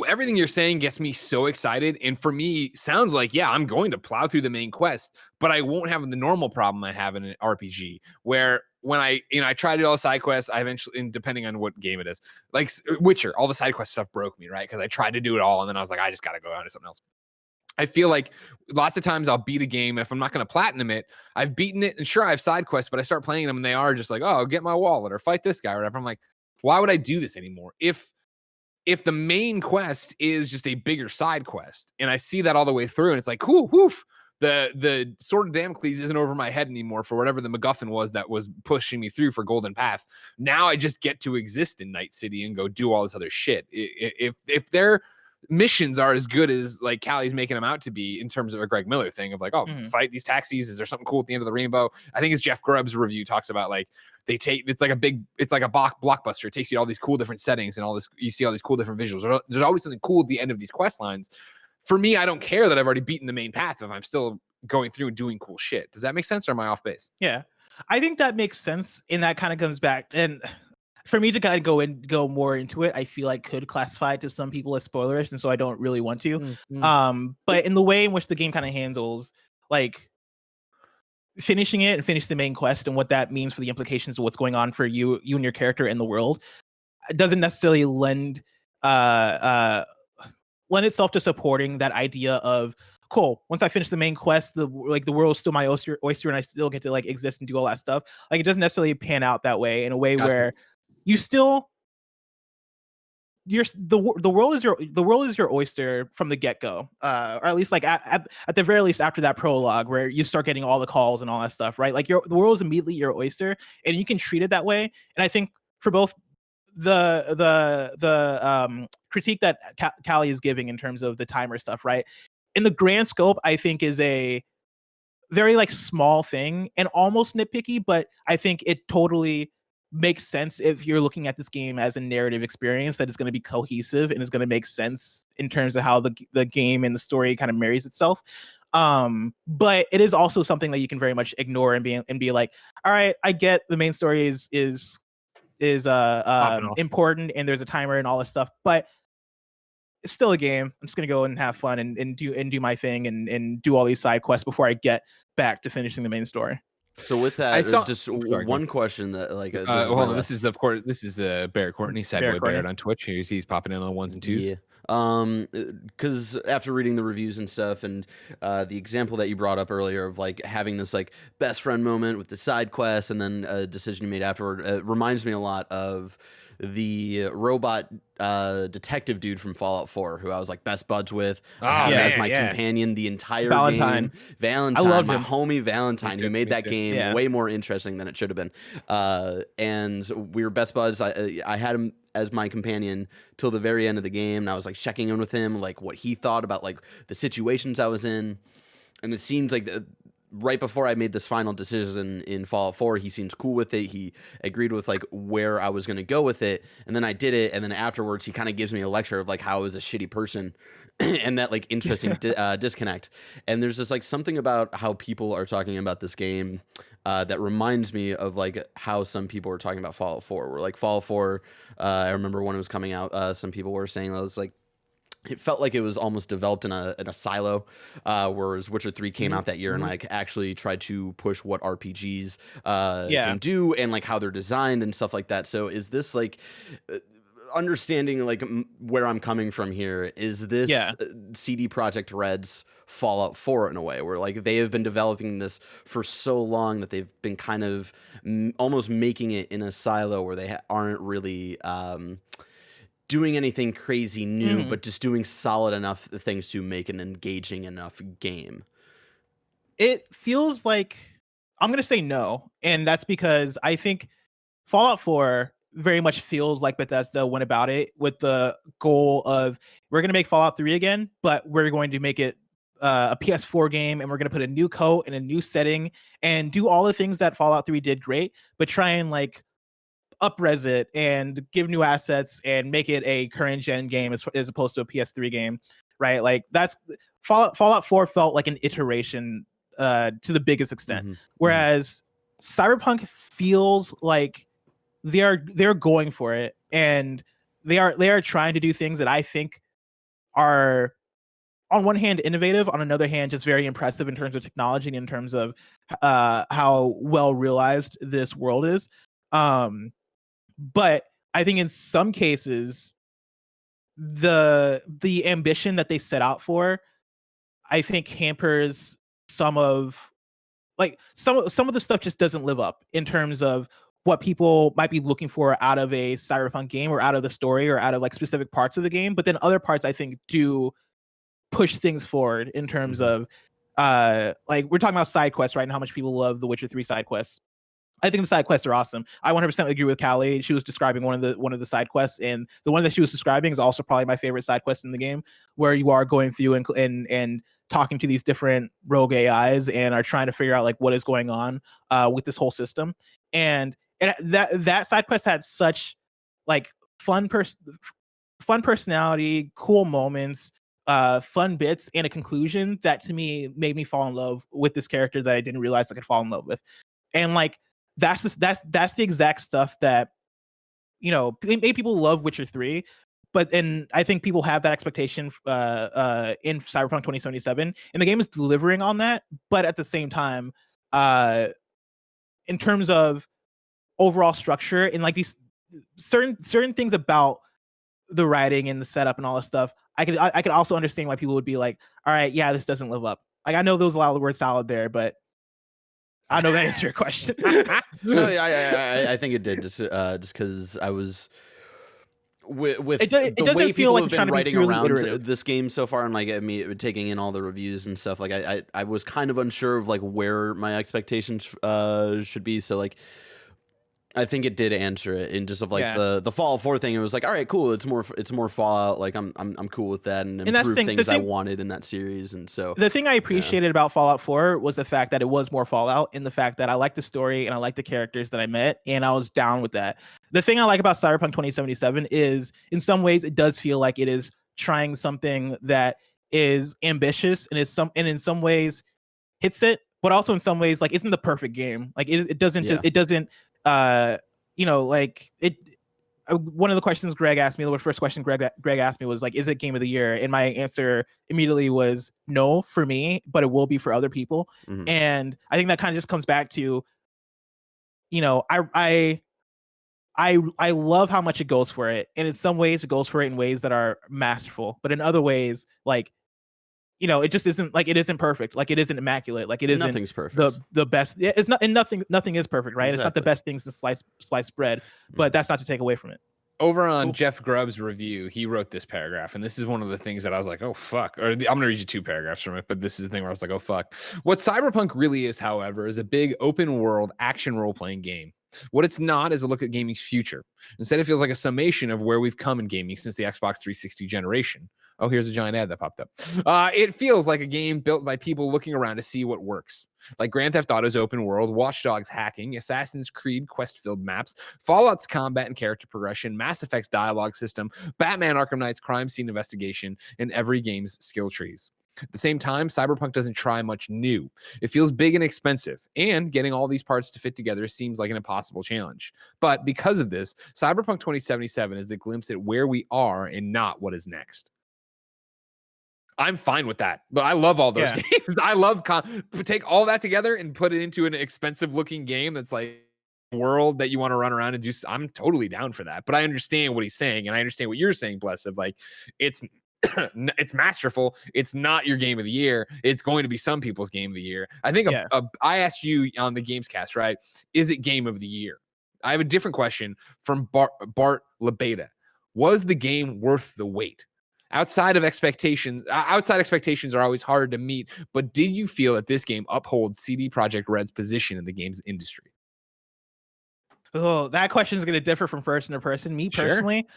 everything you're saying gets me so excited, and for me sounds like, yeah, I'm going to plow through the main quest, but I won't have the normal problem I have in an RPG where when I tried to do all the side quests, I eventually, and depending on what game it is, like Witcher, all the side quest stuff broke me, right? Because I tried to do it all and then I was like, I just gotta go on to something else. I feel like lots of times I'll beat a game, and if I'm not going to platinum it, I've beaten it, and sure, I have side quests, but I start playing them, and they are just like, oh, get my wallet or fight this guy or whatever. I'm like, why would I do this anymore? If the main quest is just a bigger side quest, and I see that all the way through, and it's like, cool, woof, the sword of Damocles isn't over my head anymore for whatever the MacGuffin was that was pushing me through for Golden Path. Now I just get to exist in Night City and go do all this other shit. If they're missions are as good as like Callie's making them out to be in terms of a Greg Miller thing of like, fight these taxis. Is there something cool at the end of the rainbow? I think it's Jeff Grubb's review talks about like it's like a blockbuster. It takes you to all these cool different settings and all this, you see all these cool different visuals. There's always something cool at the end of these quest lines. For me, I don't care that I've already beaten the main path if I'm still going through and doing cool shit. Does that make sense, or am I off base? Yeah, I think that makes sense, and that kind of comes back, and for me to kind of go more into it, I feel like could classify it to some people as spoilerish, and so I don't really want to. But in the way in which the game kind of handles like finishing it and finish the main quest and what that means for the implications of what's going on for you and your character in the world, it doesn't necessarily lend itself to supporting that idea of, cool, once I finish the main quest, the world's still my oyster and I still get to like exist and do all that stuff. Like it doesn't necessarily pan out that way, in a way where you still the world is your oyster from the get-go, or at least like at the very least after that prologue where you start getting all the calls and all that stuff, right? Like the world is immediately your oyster, and you can treat it that way. And I think for both the critique that Callie is giving in terms of the timer stuff, right? In the grand scope, I think is a very like small thing and almost nitpicky, but I think it totally makes sense if you're looking at this game as a narrative experience that is going to be cohesive and is going to make sense in terms of how the game and the story kind of marries itself. But it is also something that you can very much ignore and be like, all right, I get the main story is important and there's a timer and all this stuff, but it's still a game. I'm just gonna go and have fun and do my thing and do all these side quests before I get back to finishing the main story. So with that, one question that like this is of course Barrett Courtney, Sad Boy Barrett on Twitch. He's popping in on the ones and twos. Yeah. Because after reading the reviews and stuff, and the example that you brought up earlier of like having this like best friend moment with the side quest and then a decision you made afterward, reminds me a lot of the robot detective dude from Fallout 4 who I was like best buds with. I had him as my companion the entire game. Valentine, I loved my him. homie Valentine, who made that game way more interesting than it should have been. And we were best buds. I had him as my companion till the very end of the game, and I was like checking in with him, like what he thought about like the situations I was in. And it seems like right before I made this final decision in Fallout 4, he seems cool with it. He agreed with like where I was going to go with it. And then I did it. And then afterwards, he kind of gives me a lecture of like how I was a shitty person and that like interesting disconnect. And there's just like something about how people are talking about this game that reminds me of like how some people were talking about Fallout 4. Where like Fallout 4, I remember when it was coming out, some people were saying that it was like, it felt like it was almost developed in a silo, whereas Witcher 3 came out that year and like actually tried to push what RPGs can do and like how they're designed and stuff like that. So is this like understanding like where I'm coming from here? Is this CD Projekt Red's Fallout 4 in a way where like they have been developing this for so long that they've been kind of almost making it in a silo where they aren't really doing anything crazy new, but just doing solid enough things to make an engaging enough game? It feels like I'm going to say no. And that's because I think Fallout 4 very much feels like Bethesda went about it with the goal of we're going to make Fallout 3 again, but we're going to make it a PS4 game, and we're going to put a new coat and a new setting and do all the things that Fallout 3 did great, but try and like up-res it and give new assets and make it a current gen game as opposed to a PS3 game, right? Like that's Fallout 4 felt like an iteration to the biggest extent, whereas Cyberpunk feels like they're going for it, and they are trying to do things that I think are on one hand innovative, on another hand just very impressive in terms of technology and in terms of how well realized this world is. But I think in some cases, the ambition that they set out for, I think hampers some of the stuff just doesn't live up in terms of what people might be looking for out of a Cyberpunk game or out of the story or out of like specific parts of the game. But then other parts I think do push things forward in terms of like we're talking about side quests, right? And how much people love the Witcher 3 side quests. I think the side quests are awesome. I 100% agree with Callie. She was describing one of the side quests, and the one that she was describing is also probably my favorite side quest in the game, where you are going through and talking to these different rogue AIs and are trying to figure out like what is going on with this whole system. And that side quest had such like fun personality, cool moments, fun bits, and a conclusion that to me made me fall in love with this character that I didn't realize I could fall in love with. And like that's the exact stuff that, you know, made people love Witcher 3, but then I think people have that expectation in Cyberpunk 2077, and the game is delivering on that. But at the same time, in terms of overall structure and like these certain things about the writing and the setup and all this stuff, I could also understand why people would be like, all right, yeah, this doesn't live up. Like I know there was a lot of the word salad there, but I know that answers your question. No, I think it did just because I was with it the doesn't way feel people like have it's trying been to be writing purely around iterative. this game so far, and like me taking in all the reviews and stuff, like I was kind of unsure of like where my expectations should be. So like I think it did answer it in just of like the Fallout 4 thing. It was like, all right, cool. It's more Fallout. Like I'm cool with that, and that's improve the things I thing. wanted in that series. And so The thing I appreciated about Fallout 4 was the fact that it was more Fallout, and the fact that I liked the story and I liked the characters that I met, and I was down with that. The thing I like about Cyberpunk 2077 is, in some ways, it does feel like it is trying something that is ambitious and in some ways hits it, but also in some ways like isn't the perfect game. Like it doesn't Yeah. it doesn't like it. One of the questions Greg asked me, the first question Greg asked me was like, is it game of the year? And my answer immediately was no for me, but it will be for other people. Mhm. And I think that kind of just comes back to, I love how much it goes for it. And in some ways it goes for it in ways that are masterful, but in other ways, like, it just isn't like, it isn't perfect. Like it isn't immaculate. Like it isn't Nothing's perfect. the best. Yeah, it's not, and nothing is perfect, right? It's not the Exactly. best things to slice bread, but that's not to take away from it. Over on Jeff Grubb's review, he wrote this paragraph, and this is one of the things that I was like, oh, fuck. Or I'm going to read you 2 paragraphs from it, but this is the thing where I was like, oh, fuck. What Cyberpunk really is, however, is a big open world action role-playing game. What it's not is a look at gaming's future. Instead, it feels like a summation of where we've come in gaming since the Xbox 360 generation. Oh, here's a giant ad that popped up. It feels like a game built by people looking around to see what works. Like Grand Theft Auto's open world, Watch Dogs hacking, Assassin's Creed quest-filled maps, Fallout's combat and character progression, Mass Effect's dialogue system, Batman Arkham Knight's crime scene investigation, and every game's skill trees. At the same time, Cyberpunk doesn't try much new. It feels big and expensive, and getting all these parts to fit together seems like an impossible challenge. But because of this, Cyberpunk 2077 is a glimpse at where we are and not what is next. I'm fine with that, but I love all those games. I love take all that together and put it into an expensive looking game that's like a world that you want to run around and do. I'm totally down for that, but I understand what he's saying, and I understand what you're saying, Blessive. Like it's masterful. It's not your game of the year. It's going to be some people's game of the year. I think I asked you on the Gamescast, right? Is it game of the year? I have a different question from Bart Lebeda. Was the game worth the wait? Outside expectations are always hard to meet, but did you feel that this game upholds CD Projekt Red's position in the games industry? Oh, that question is going to differ from person to person. Me personally,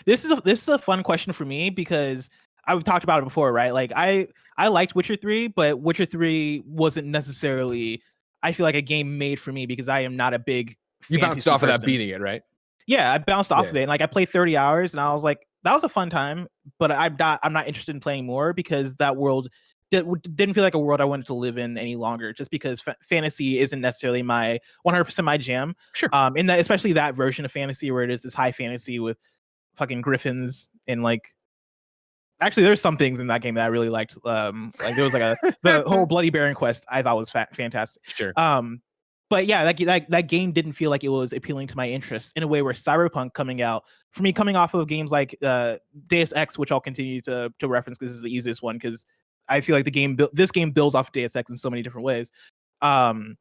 this is a fun question for me because I've talked about it before, right? Like I liked Witcher 3, but Witcher 3 wasn't necessarily, I feel like, a game made for me because I am not a big You bounced off of that beating it, right? Yeah, I bounced off of it, and like I played 30 hours, and I was like, that was a fun time, but I'm not interested in playing more because that world didn't feel like a world I wanted to live in any longer. Just because fantasy isn't necessarily my 100% my jam. Sure. In that, especially that version of fantasy where it is this high fantasy with fucking griffins and like. Actually, there's some things in that game that I really liked. Like there was like the whole Bloody Baron quest I thought was fantastic. Sure. But yeah, that game didn't feel like it was appealing to my interests in a way where Cyberpunk coming out, for me, coming off of games like Deus Ex, which I'll continue to reference because this is the easiest one, because I feel like this game builds off of Deus Ex in so many different ways. Does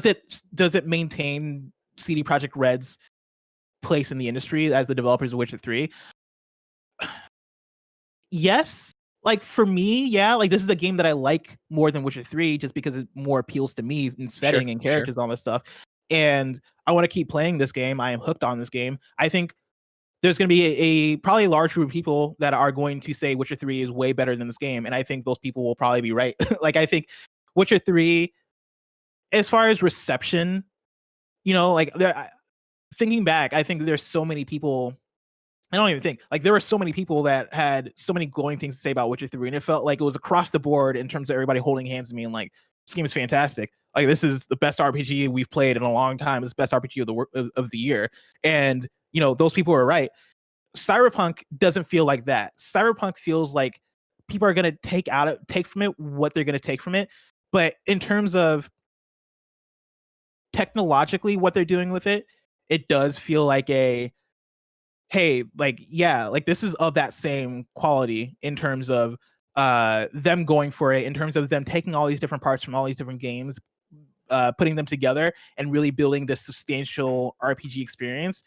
it maintain CD Projekt Red's place in the industry as the developers of Witcher 3? Yes. Like for me, yeah, like this is a game that I like more than Witcher 3 just because it more appeals to me in setting and characters and all this stuff. And I want to keep playing this game. I am hooked on this game. I think there's going to be a probably a large group of people that are going to say Witcher 3 is way better than this game. And I think those people will probably be right. Like I think Witcher 3, as far as reception, like thinking back, I think there's so many people. I don't even think like there were so many people that had so many glowing things to say about Witcher 3, and it felt like it was across the board in terms of everybody holding hands with me and like, this game is fantastic. Like this is the best RPG we've played in a long time. It's the best RPG of the year, and those people are right. Cyberpunk doesn't feel like that. Cyberpunk feels like people are gonna take from it what they're gonna take from it, but in terms of technologically what they're doing with it, it does feel like hey, like, yeah, like this is of that same quality in terms of them going for it, in terms of them taking all these different parts from all these different games, putting them together and really building this substantial RPG experience.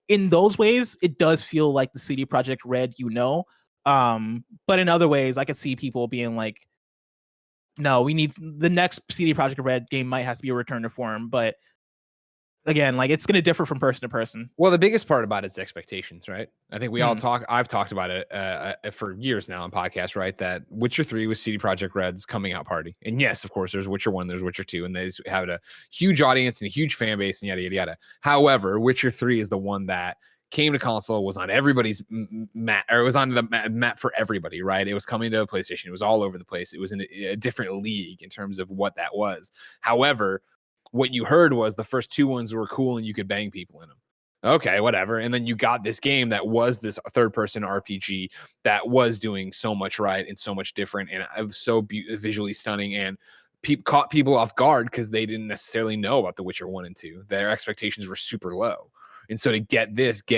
In those ways, it does feel like the CD Projekt Red, but in other ways, I could see people being like, no, we need the next CD Projekt Red game might have to be a return to form. But again, like it's going to differ from person to person. Well, the biggest part about it is expectations, right? I think we all Hmm. I've talked about it for years now on podcasts, right? That Witcher 3 was CD Projekt Red's coming out party. And yes, of course, there's Witcher 1, there's Witcher 2, and they have a huge audience and a huge fan base and yada, yada, yada. However, Witcher 3 is the one that came to console, was on everybody's map, or it was on the map for everybody, right? It was coming to a PlayStation. It was all over the place. It was in a different league in terms of what that was. However, what you heard was the first two ones were cool and you could bang people in them. Okay, whatever. And then you got this game that was this third person RPG that was doing so much right and so much different and so visually stunning, and caught people off guard because they didn't necessarily know about The Witcher 1 and 2. Their expectations were super low. And so to get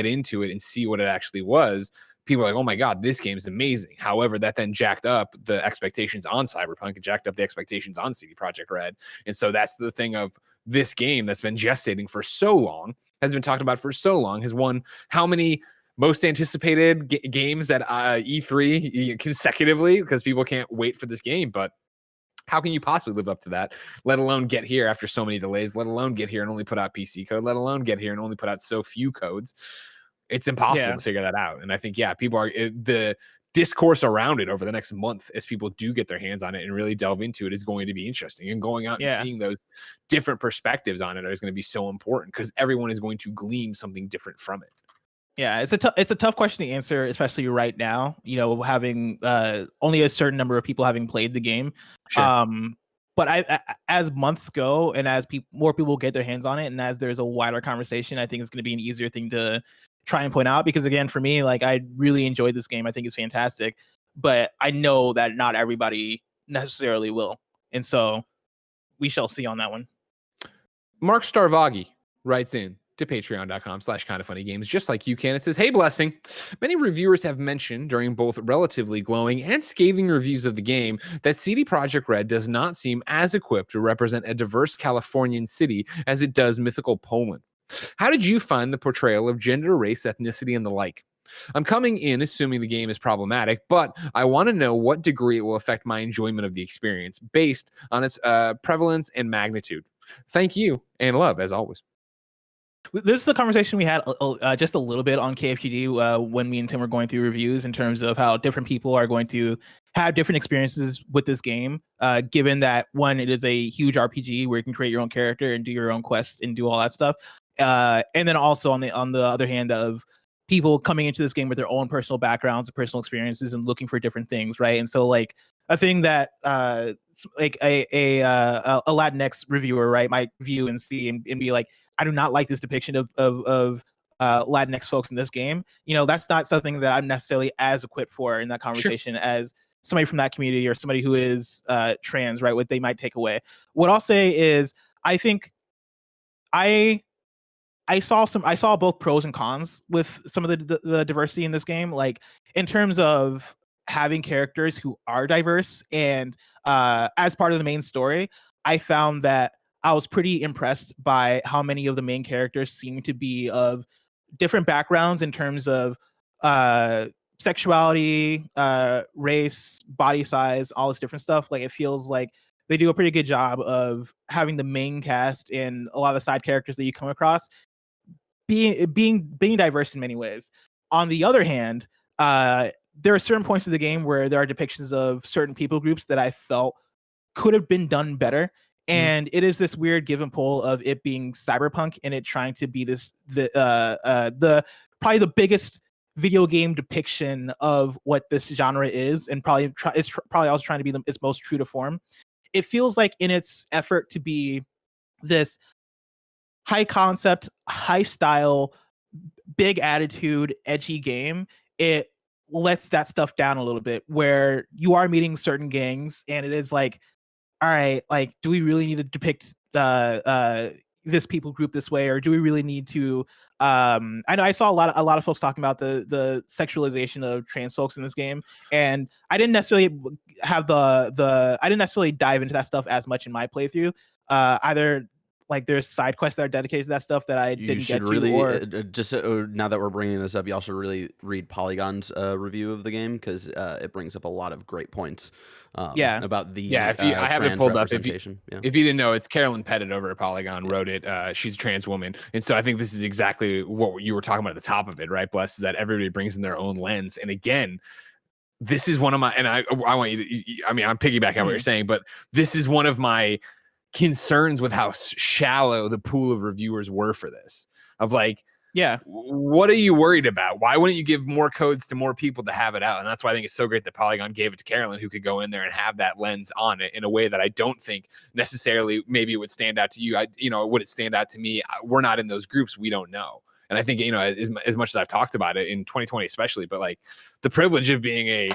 into it and see what it actually was, people are like, oh my God, this game is amazing. However, that then jacked up the expectations on Cyberpunk and jacked up the expectations on CD Projekt Red. And so that's the thing of this game that's been gestating for so long, has been talked about for so long, has won how many most anticipated games at E3 consecutively, because people can't wait for this game. But how can you possibly live up to that, let alone get here after so many delays, let alone get here and only put out PC code, let alone get here and only put out so few codes? It's impossible to figure that out. And I think, people are the discourse around it over the next month as people do get their hands on it and really delve into it is going to be interesting. And going out and seeing those different perspectives on it is going to be so important because everyone is going to glean something different from it. Yeah, it's a tough question to answer, especially right now, having only a certain number of people having played the game. Sure. But I as months go and as more people get their hands on it and as there's a wider conversation, I think it's going to be an easier thing to try and point out, because again, for me, like, I really enjoyed this game. I think it's fantastic, but I know that not everybody necessarily will. And so we shall see on that one. Mark Starvagi writes in to patreon.com/kindoffunnygames, just like you can. It says, hey, Blessing. Many reviewers have mentioned during both relatively glowing and scathing reviews of the game that CD Projekt Red does not seem as equipped to represent a diverse Californian city as it does mythical Poland. How did you find the portrayal of gender, race, ethnicity, and the like? I'm coming in assuming the game is problematic, but I want to know what degree it will affect my enjoyment of the experience based on its prevalence and magnitude. Thank you, and love, as always. This is a conversation we had just a little bit on KFGD when me and Tim were going through reviews in terms of how different people are going to have different experiences with this game, given that, one, it is a huge RPG where you can create your own character and do your own quests and do all that stuff. And then also on the other hand of people coming into this game with their own personal backgrounds and personal experiences and looking for different things, right? And so, like, a thing that like a Latinx reviewer, right, might view and see and be like, I do not like this depiction of Latinx folks in this game. That's not something that I'm necessarily as equipped for in that conversation as somebody from that community or somebody who is trans, right? What they might take away. What I'll say is, I think I saw both pros and cons with some of the diversity in this game. Like, in terms of having characters who are diverse and as part of the main story, I found that I was pretty impressed by how many of the main characters seem to be of different backgrounds in terms of sexuality, race, body size, all this different stuff. Like, it feels like they do a pretty good job of having the main cast and a lot of the side characters that you come across being diverse in many ways. On the other hand, there are certain points of the game where there are depictions of certain people groups that I felt could have been done better. And it is this weird give and pull of it being Cyberpunk and it trying to be the probably the biggest video game depiction of what this genre is, and it's probably also trying to be its most true to form. It feels like in its effort to be this high concept, high style, big attitude, edgy game, it lets that stuff down a little bit, where you are meeting certain gangs and it is like, all right, like, do we really need to depict this people group this way, or do we really need to I know I saw a lot of folks talking about the sexualization of trans folks in this game, and I didn't necessarily have I didn't necessarily dive into that stuff as much in my playthrough. either like there's side quests that are dedicated to that stuff that I didn't get to, really or just now that we're bringing this up, you also really read Polygon's review of the game, because it brings up a lot of great points about the if you, I have it trans pulled up. representation. If you didn't know, it's Carolyn Pettit over at Polygon wrote it. She's a trans woman, and so I think this is exactly what you were talking about at the top of it, right? Bless, is that everybody brings in their own lens, and again, this is one of my, and I want you to, I mean, I'm piggybacking on what you're saying, but this is one of my concerns with how shallow the pool of reviewers were for this. Of like, what are you worried about? Why wouldn't you give more codes to more people to have it out? And that's why I think it's so great that Polygon gave it to Carolyn, who could go in there and have that lens on it in a way that I don't think necessarily maybe it would stand out to you. Would it stand out to me? We're not in those groups. We don't know. And I think, as much as I've talked about it in 2020, especially, but like the privilege of being a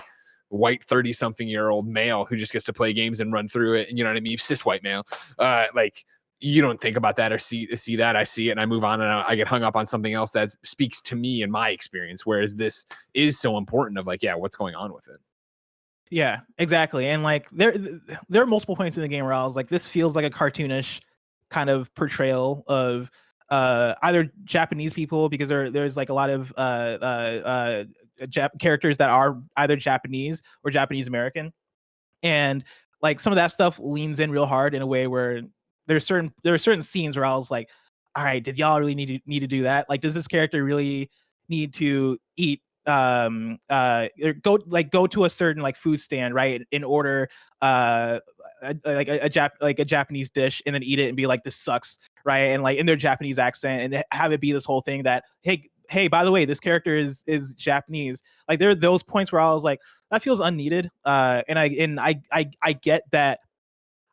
white 30-something-year-old male who just gets to play games and run through it, and you know what I mean, cis white male, like you don't think about that or see that. I see it and I move on, and I get hung up on something else that speaks to me and my experience, whereas this is so important of like, what's going on with it. Yeah, exactly. And like there are multiple points in the game where I was like, this feels like a cartoonish kind of portrayal of either Japanese people, because there's like a lot of characters that are either Japanese or Japanese American, and like some of that stuff leans in real hard in a way where there are certain scenes where I was like, all right, did y'all really need to do that? Like, does this character really need to eat or go to a certain like food stand, right, in order a Japanese dish, and then eat it and be like, this sucks, right, and like in their Japanese accent, and have it be this whole thing that hey, by the way, this character is Japanese. Like there are those points where I was like, that feels unneeded, and I get that.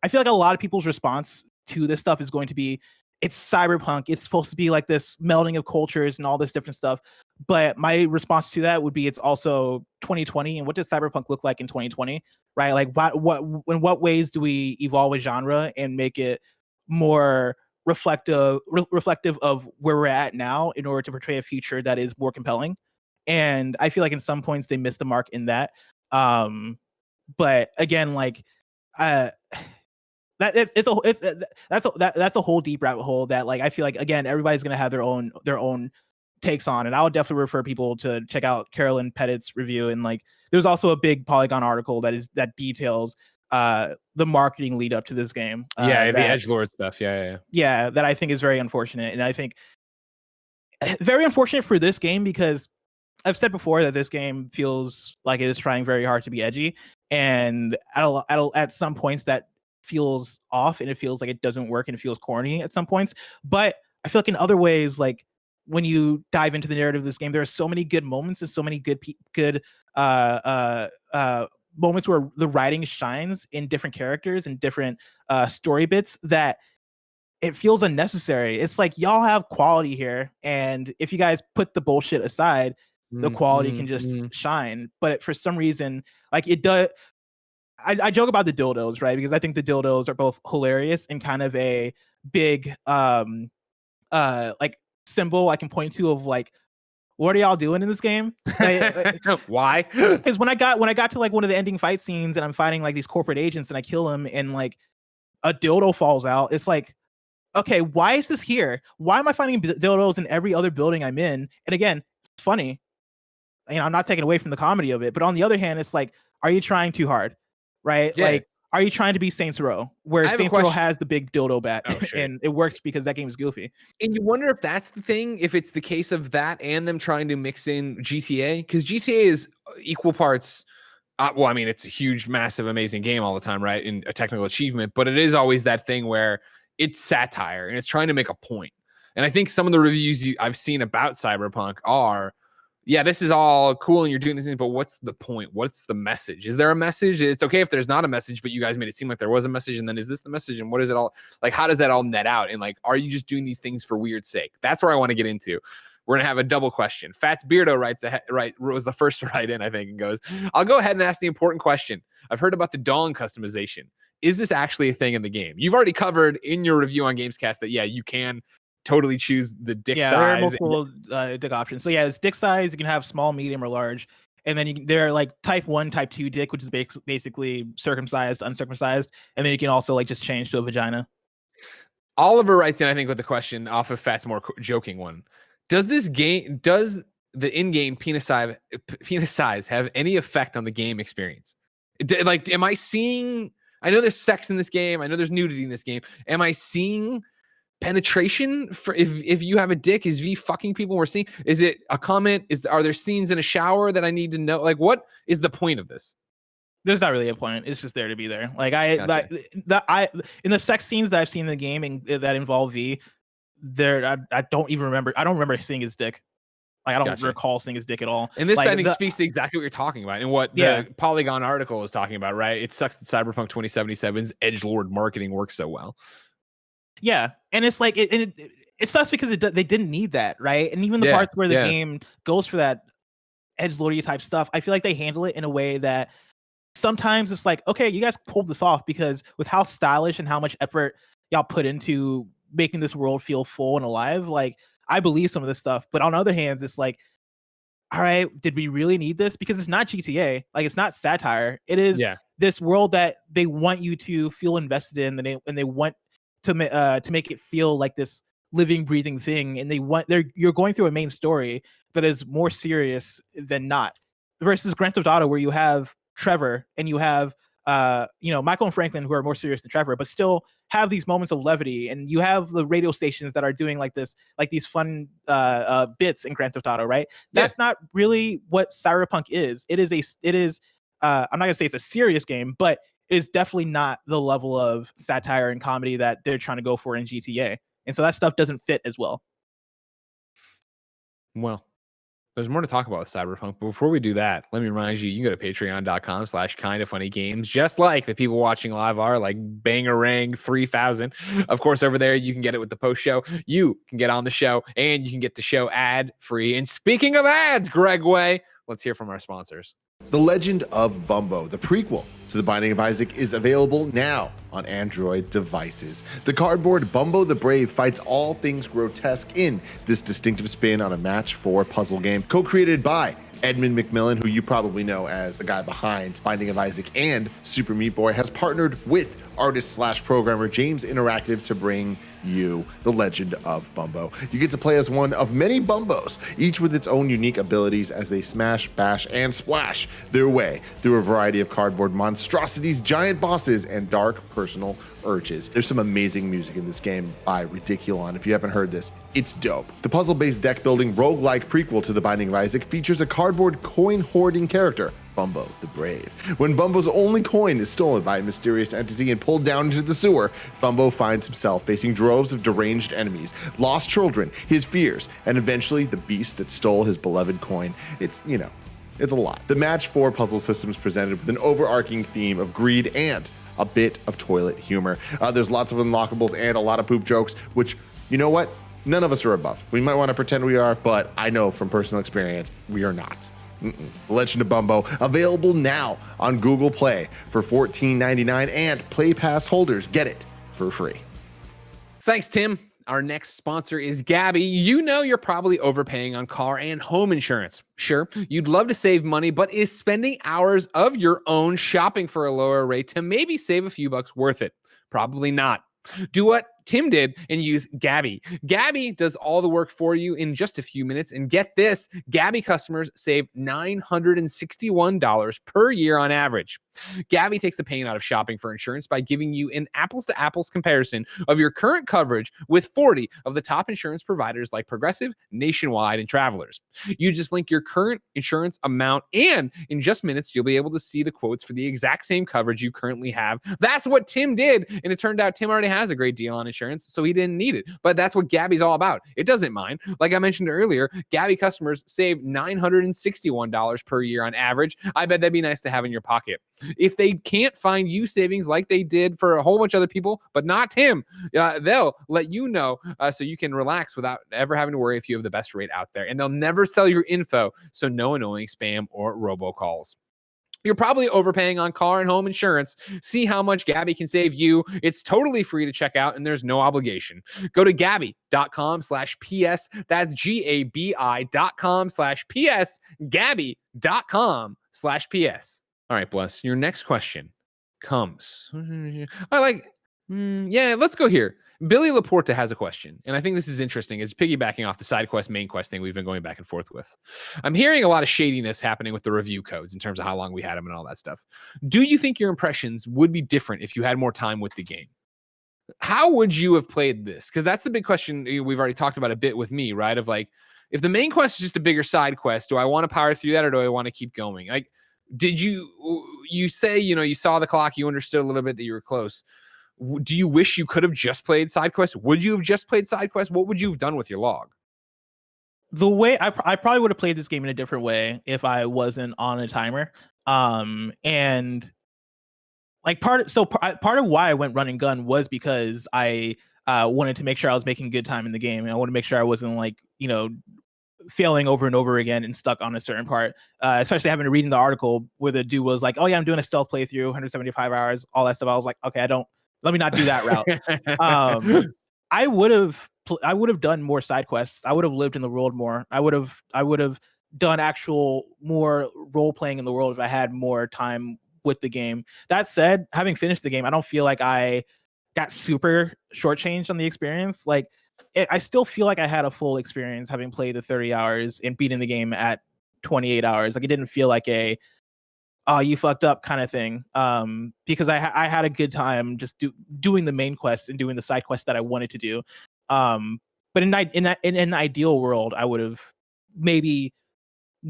I feel like a lot of people's response to this stuff is going to be, it's cyberpunk, it's supposed to be like this melding of cultures and all this different stuff. But my response to that would be, it's also 2020, and what does cyberpunk look like in 2020, right? Like in what ways do we evolve a genre and make it more reflective of where we're at now in order to portray a future that is more compelling? And I feel like in some points they missed the mark in that. But again, like that's a whole deep rabbit hole that, like, I feel like, again, everybody's gonna have their own takes on, and I would definitely refer people to check out Carolyn Pettit's review. And like, there's also a big Polygon article that details the marketing lead up to this game. The edgelord stuff. Yeah, that I think is very unfortunate, and I think very unfortunate for this game, because I've said before that this game feels like it is trying very hard to be edgy, and at some points that feels off, and it feels like it doesn't work, and it feels corny at some points. But I feel like in other ways, like when you dive into the narrative of this game, there are so many good moments and so many good moments where the writing shines in different characters and different story bits, that it feels unnecessary. It's like, y'all have quality here, and if you guys put the bullshit aside, the quality can just shine. But for some reason, like, it does. I joke about the dildos, right? Because I think the dildos are both hilarious and kind of a big like symbol I can point to of like, what are y'all doing in this game? Why? Because when I got to like one of the ending fight scenes, and I'm fighting like these corporate agents, and I kill them, and like a dildo falls out, it's like, okay, why is this here? Why am I finding dildos in every other building I'm in? And again, it's funny. I'm not taking away from the comedy of it, but on the other hand, it's like, are you trying too hard? Right? Yeah. Like, are you trying to be Saints Row, where Saints Row has the big dildo bat, and it works because that game is goofy? And you wonder if that's the thing, if it's the case of that and them trying to mix in GTA, because GTA is equal parts. Well, I mean, it's a huge, massive, amazing game all the time, right? And a technical achievement, but it is always that thing where it's satire and it's trying to make a point. And I think some of the reviews I've seen about Cyberpunk are, yeah, this is all cool and you're doing this thing, but what's the point? What's the message? Is there a message? It's okay if there's not a message, but you guys made it seem like there was a message. And then is this the message? And what is it all like? How does that all net out? And like, are you just doing these things for weird sake? That's where I want to get into. We're going to have a double question. Fats Beardo was the first to write in, I think, and goes, I'll go ahead and ask the important question. I've heard about the Dawn customization. Is this actually a thing in the game? You've already covered in your review on Gamescast that, yeah, you can totally choose the dick size. There are multiple dick options. So yeah, it's dick size. You can have small, medium, or large. And then there are like type 1, type 2 dick, which is basically circumcised, uncircumcised. And then you can also like just change to a vagina. Oliver writes in, I think, with the question off of Fat's more joking one. Does the in-game penis size have any effect on the game experience? Like, am I seeing, I know there's sex in this game. I know there's nudity in this game. Am I seeing penetration for if you have a dick? Is V fucking people we're seeing? Is it a comment? Are there scenes in a shower that I need to know? Like, what is the point of this? There's not really a point. It's just there to be there. Like in the sex scenes that I've seen in the game and that involve V, I don't even remember. I don't remember seeing his dick. Like I don't recall seeing his dick at all. And this, like, I think, speaks to exactly what you're talking about and what the Polygon article is talking about, right? It sucks that Cyberpunk 2077's edgelord marketing works so well. Yeah, and it's like it sucks because they didn't need that, right? And even the parts where the game goes for that edgelordy type stuff, I feel like they handle it in a way that sometimes it's like, okay, you guys pulled this off because with how stylish and how much effort y'all put into making this world feel full and alive, like I believe some of this stuff. But on the other hand, it's like, all right, did we really need this? Because it's not GTA, like it's not satire. It is this world that they want you to feel invested in, and they want to make it feel like this living, breathing thing. And you're going through a main story that is more serious than not, versus Grand Theft Auto, where you have Trevor and you have Michael and Franklin, who are more serious than Trevor, but still have these moments of levity, and you have the radio stations that are doing these fun bits in Grand Theft Auto, right? That's not really what Cyberpunk is. It is I'm not gonna say it's a serious game, but it is definitely not the level of satire and comedy that they're trying to go for in GTA, and so that stuff doesn't fit as well. Well, there's more to talk about with Cyberpunk, but before we do that, let me remind you, you can go to patreon.com/kindafunnygames, just like the people watching live are, like Bangarang 3000. Of course, over there, you can get it with the post show. You can get on the show, and you can get the show ad free. And speaking of ads, Greg Way, let's hear from our sponsors. The Legend of Bumbo, the prequel to The Binding of Isaac, is available now on Android devices. The cardboard Bumbo the Brave fights all things grotesque in this distinctive spin on a match 4 puzzle game, co-created by Edmund McMillan, who you probably know as the guy behind Binding of Isaac and Super Meat Boy, has partnered with artist/programmer James Interactive to bring you The Legend of Bumbo. You get to play as one of many Bumbos, each with its own unique abilities as they smash, bash, and splash their way through a variety of cardboard monstrosities, giant bosses, and dark personal urges. There's some amazing music in this game by Ridiculon. If you haven't heard this, it's dope. The puzzle-based deck-building roguelike prequel to The Binding of Isaac features a cardboard coin-hoarding character, Bumbo the Brave. When Bumbo's only coin is stolen by a mysterious entity and pulled down into the sewer, Bumbo finds himself facing droves of deranged enemies, lost children, his fears, and eventually the beast that stole his beloved coin. It's a lot. The match 4 puzzle system is presented with an overarching theme of greed and a bit of toilet humor. There's lots of unlockables and a lot of poop jokes, which, you know what? None of us are above. We might want to pretend we are, but I know from personal experience, we are not. Legend of Bumbo, available now on Google Play for $14.99, and Play Pass holders get it for free. Thanks, Tim. Our next sponsor is Gabby. You know you're probably overpaying on car and home insurance. Sure, you'd love to save money, but is spending hours of your own shopping for a lower rate to maybe save a few bucks worth it? Probably not. Do what Tim did and use Gabby. Gabby does all the work for you in just a few minutes. And get this, Gabby customers save $961 per year on average. Gabby takes the pain out of shopping for insurance by giving you an apples-to-apples comparison of your current coverage with 40 of the top insurance providers like Progressive, Nationwide, and Travelers. You just link your current insurance amount, and in just minutes, you'll be able to see the quotes for the exact same coverage you currently have. That's what Tim did, and it turned out Tim already has a great deal on insurance, so he didn't need it. But that's what Gabby's all about. It doesn't mind. Like I mentioned earlier, Gabby customers save $961 per year on average. I bet that'd be nice to have in your pocket. If they can't find you savings like they did for a whole bunch of other people, but not Tim, they'll let you know so you can relax without ever having to worry if you have the best rate out there. And they'll never sell your info, so no annoying spam or robocalls. You're probably overpaying on car and home insurance. See how much Gabby can save you. It's totally free to check out, and there's no obligation. Go to Gabby.com/PS. That's GABI.com/PS. Gabby.com/PS. All right, Bless. Your next question comes. Yeah, let's go here. Billy Laporta has a question, and I think this is interesting. It's piggybacking off the side quest, main quest thing we've been going back and forth with. I'm hearing a lot of shadiness happening with the review codes in terms of how long we had them and all that stuff. Do you think your impressions would be different if you had more time with the game? How would you have played this? Because that's the big question we've already talked about a bit with me, right? Of like, if the main quest is just a bigger side quest, do I want to power through that or do I want to keep going? Like, did you say, you saw the clock, you understood a little bit that you were close. Do you wish you could have just played side quests? Would you have just played side quests? What would you have done with your log? The way I probably would have played this game in a different way if I wasn't on a timer. And like part of why I went run and gun was because I wanted to make sure I was making good time in the game, and I want to make sure I wasn't like failing over and over again and stuck on a certain part. Especially having to read in the article where the dude was like, "Oh yeah, I'm doing a stealth playthrough, 175 hours, all that stuff." I was like, "Okay, let me not do that route." I would have done more side quests. I would have lived in the world more. I would have done actual more role playing in the world if I had more time with the game. That said, having finished the game, I don't feel like I got super shortchanged on the experience. Like, I still feel like I had a full experience having played the 30 hours and beating the game at 28 hours. Like, it didn't feel like a "oh, you fucked up" kind of thing. Because I had a good time just doing the main quest and doing the side quest that I wanted to do. But in an ideal world, I would have maybe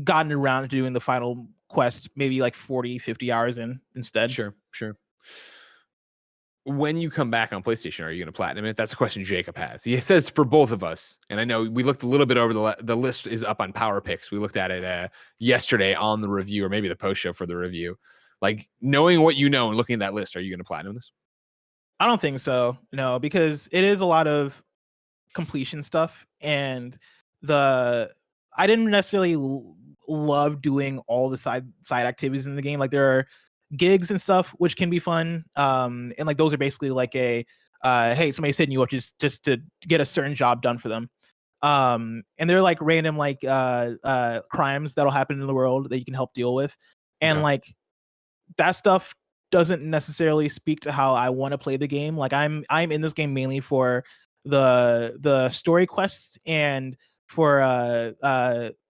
gotten around to doing the final quest maybe like 40-50 hours instead. Sure. When you come back on PlayStation, are you going to platinum it? That's a question Jacob has. He says for both of us, and I know we looked a little bit over the list is up on Power Picks. We looked at it yesterday on the review, or maybe the post show for the review. Like, knowing what you know and looking at that list, are you going to platinum this? I don't think so. No, because it is a lot of completion stuff, and I didn't necessarily love doing all the side activities in the game. Like, there are gigs and stuff which can be fun, and like those are basically like a hey, somebody's hitting you up just to get a certain job done for them, and they're like random like crimes that'll happen in the world that you can help deal with, and like that stuff doesn't necessarily speak to how I want to play the game. Like, I'm in this game mainly for the story quests and for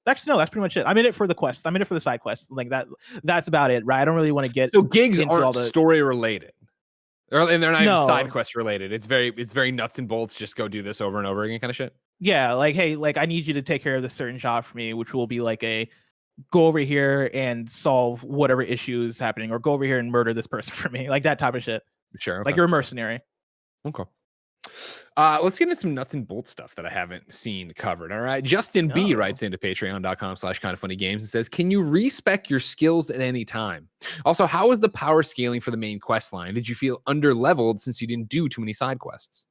actually no, that's pretty much it. I'm in it for the quest. I'm in it for the side quests. Like that's about it, right? I don't really want to get so gigs into aren't all the story related. And they're not even No. side quest related. It's very nuts and bolts, just go do this over and over again kind of shit. Yeah, like, hey, like I need you to take care of this certain job for me, which will be like a go over here and solve whatever issues happening, or go over here and murder this person for me, like that type of shit. Sure. Like, you're a mercenary. Okay. Let's get into some nuts and bolts stuff that I haven't seen covered. All right. Justin B writes into patreon.com/kindoffunnygames and says, "Can you respec your skills at any time? Also, how is the power scaling for the main quest line? Did you feel underleveled since you didn't do too many side quests?"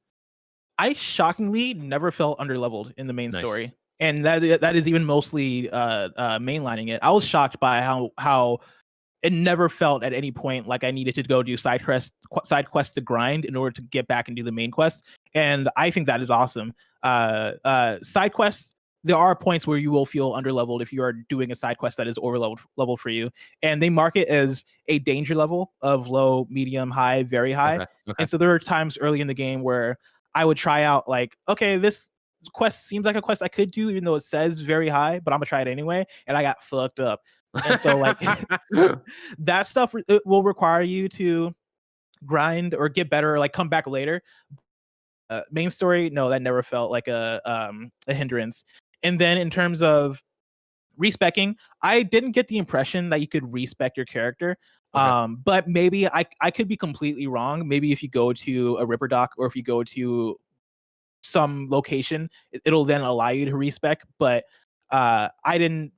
I shockingly never felt underleveled in the main Nice. story, and that is even mostly mainlining it. I was shocked by how it never felt at any point like I needed to go do side quests to grind in order to get back and do the main quest, and I think that is awesome. Side quests, there are points where you will feel underleveled if you are doing a side quest that is level for you, and they mark it as a danger level of low, medium, high, very high. Okay. And so there are times early in the game where I would try out like, okay, this quest seems like a quest I could do, even though it says very high, but I'm gonna try it anyway, and I got fucked up. And so like that stuff it will require you to grind or get better, or like come back later. Main story, no, that never felt like a hindrance. And then in terms of respecking, I didn't get the impression that you could respec your character. Okay. But maybe I could be completely wrong. Maybe if you go to a Ripper Dock, or if you go to some location, it'll then allow you to respec. But I didn't.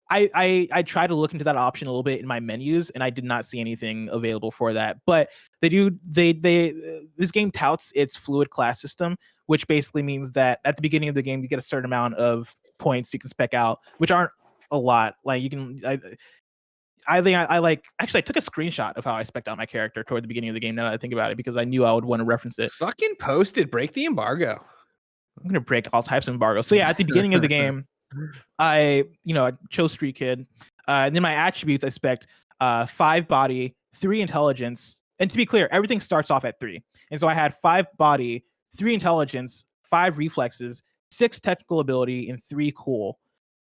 I tried to look into that option a little bit in my menus, and I did not see anything available for that. But this game touts its fluid class system, which basically means that at the beginning of the game you get a certain amount of points you can spec out, which aren't a lot. Like, you can I think I like actually I took a screenshot of how I spec'd out my character toward the beginning of the game, now that I think about it, because I knew I would want to reference it. Fucking post it. Break the embargo. I'm gonna break all types of embargoes. So yeah, at the beginning of the game, I chose Street Kid. And then my attributes I spec'd 5 body, 3 intelligence, and to be clear, everything starts off at 3. And so I had 5 body, 3 intelligence, 5 reflexes, 6 technical ability, and 3 cool.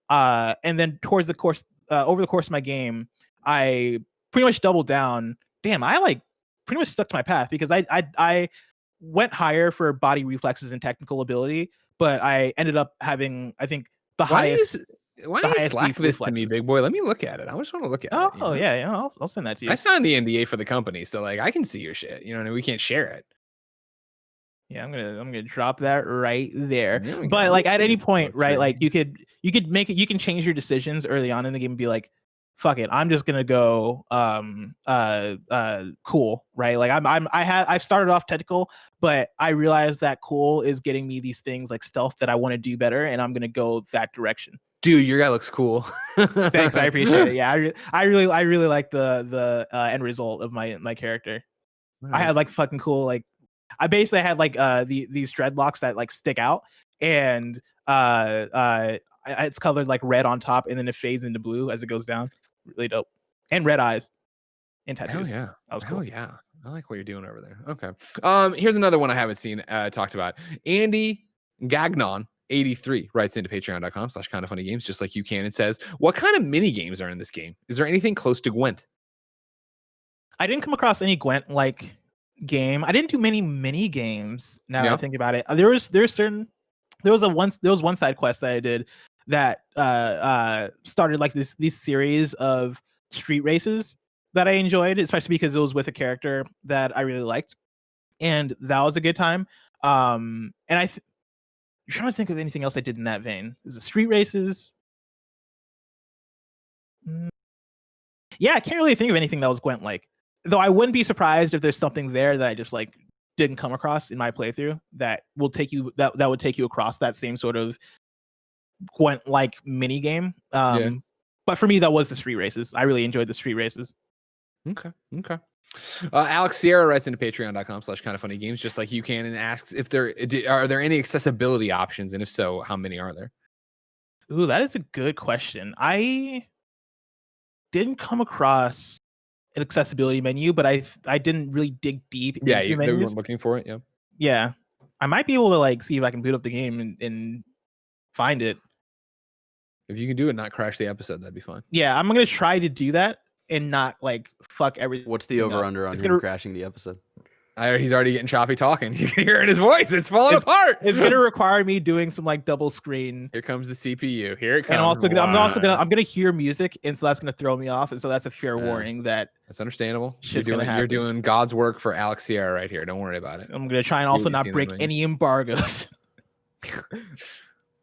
And then over the course of my game, I pretty much doubled down. Damn, I like pretty much stuck to my path because I went higher for body reflexes and technical ability, but I ended up having, I think, the highest. Why don't you slack this to me, big boy? Let me look at it. I just want to look at it. Oh yeah, I'll send that to you. I signed the NDA for the company, so like I can see your shit. You know what I mean? We can't share it. Yeah, I'm gonna drop that right there. There But like at any point, right? Like you could make it. You can change your decisions early on in the game and be like, "Fuck it, I'm just gonna go cool," right? Like I've started off technical, but I realized that cool is getting me these things like stealth that I want to do better, and I'm gonna go that direction. Dude, your guy looks cool. Thanks, I appreciate it. Yeah, I really like the end result of my character. I had like fucking cool, like I basically had like these dreadlocks that like stick out, and it's colored like red on top, and then it fades into blue as it goes down. Really dope. And red eyes and tattoos. Hell yeah, that was cool. Hell yeah, I like what you're doing over there. Okay. Here's another one I haven't seen talked about. Andy Gagnon 83 writes into patreon.com/kindoffunnygames, just like you can, and says, what kind of mini games are in this game? Is there anything close to Gwent? I didn't come across any Gwent like game. I didn't do many mini games now that I think about it. There was one side quest that I did that started like this series of street races that I enjoyed, especially because it was with a character that I really liked, and that was a good time. And you're trying to think of anything else I did in that vein. Is the street races? Yeah, I can't really think of anything that was Gwent like. Though I wouldn't be surprised if there's something there that I just like didn't come across in my playthrough that will take you that would take you across that same sort of Gwent like mini game. But for me, that was the street races. I really enjoyed the street races. Okay. Alex Sierra writes into patreon.com/kindoffunnygames, just like you can, and asks if are there any accessibility options, and if so, how many are there? Ooh, that is a good question. I didn't come across an accessibility menu, but I didn't really dig deep into the menus. You weren't looking for it. Yeah, I might be able to like see if I can boot up the game and find it. If you can do it, not crash the episode, that'd be fine. Yeah, I'm gonna try to do that and not like fuck everything. What's the over under on him crashing the episode? He's already getting choppy talking. You can hear it in his voice. It's falling apart. It's gonna require me doing some like double screen. Here comes the CPU. Here it comes. And I'm gonna hear music, and so that's gonna throw me off. And so that's a fair warning that that's understability. You're doing God's work for Alex Sierra right here. Don't worry about it. I'm gonna try and also not break any embargoes.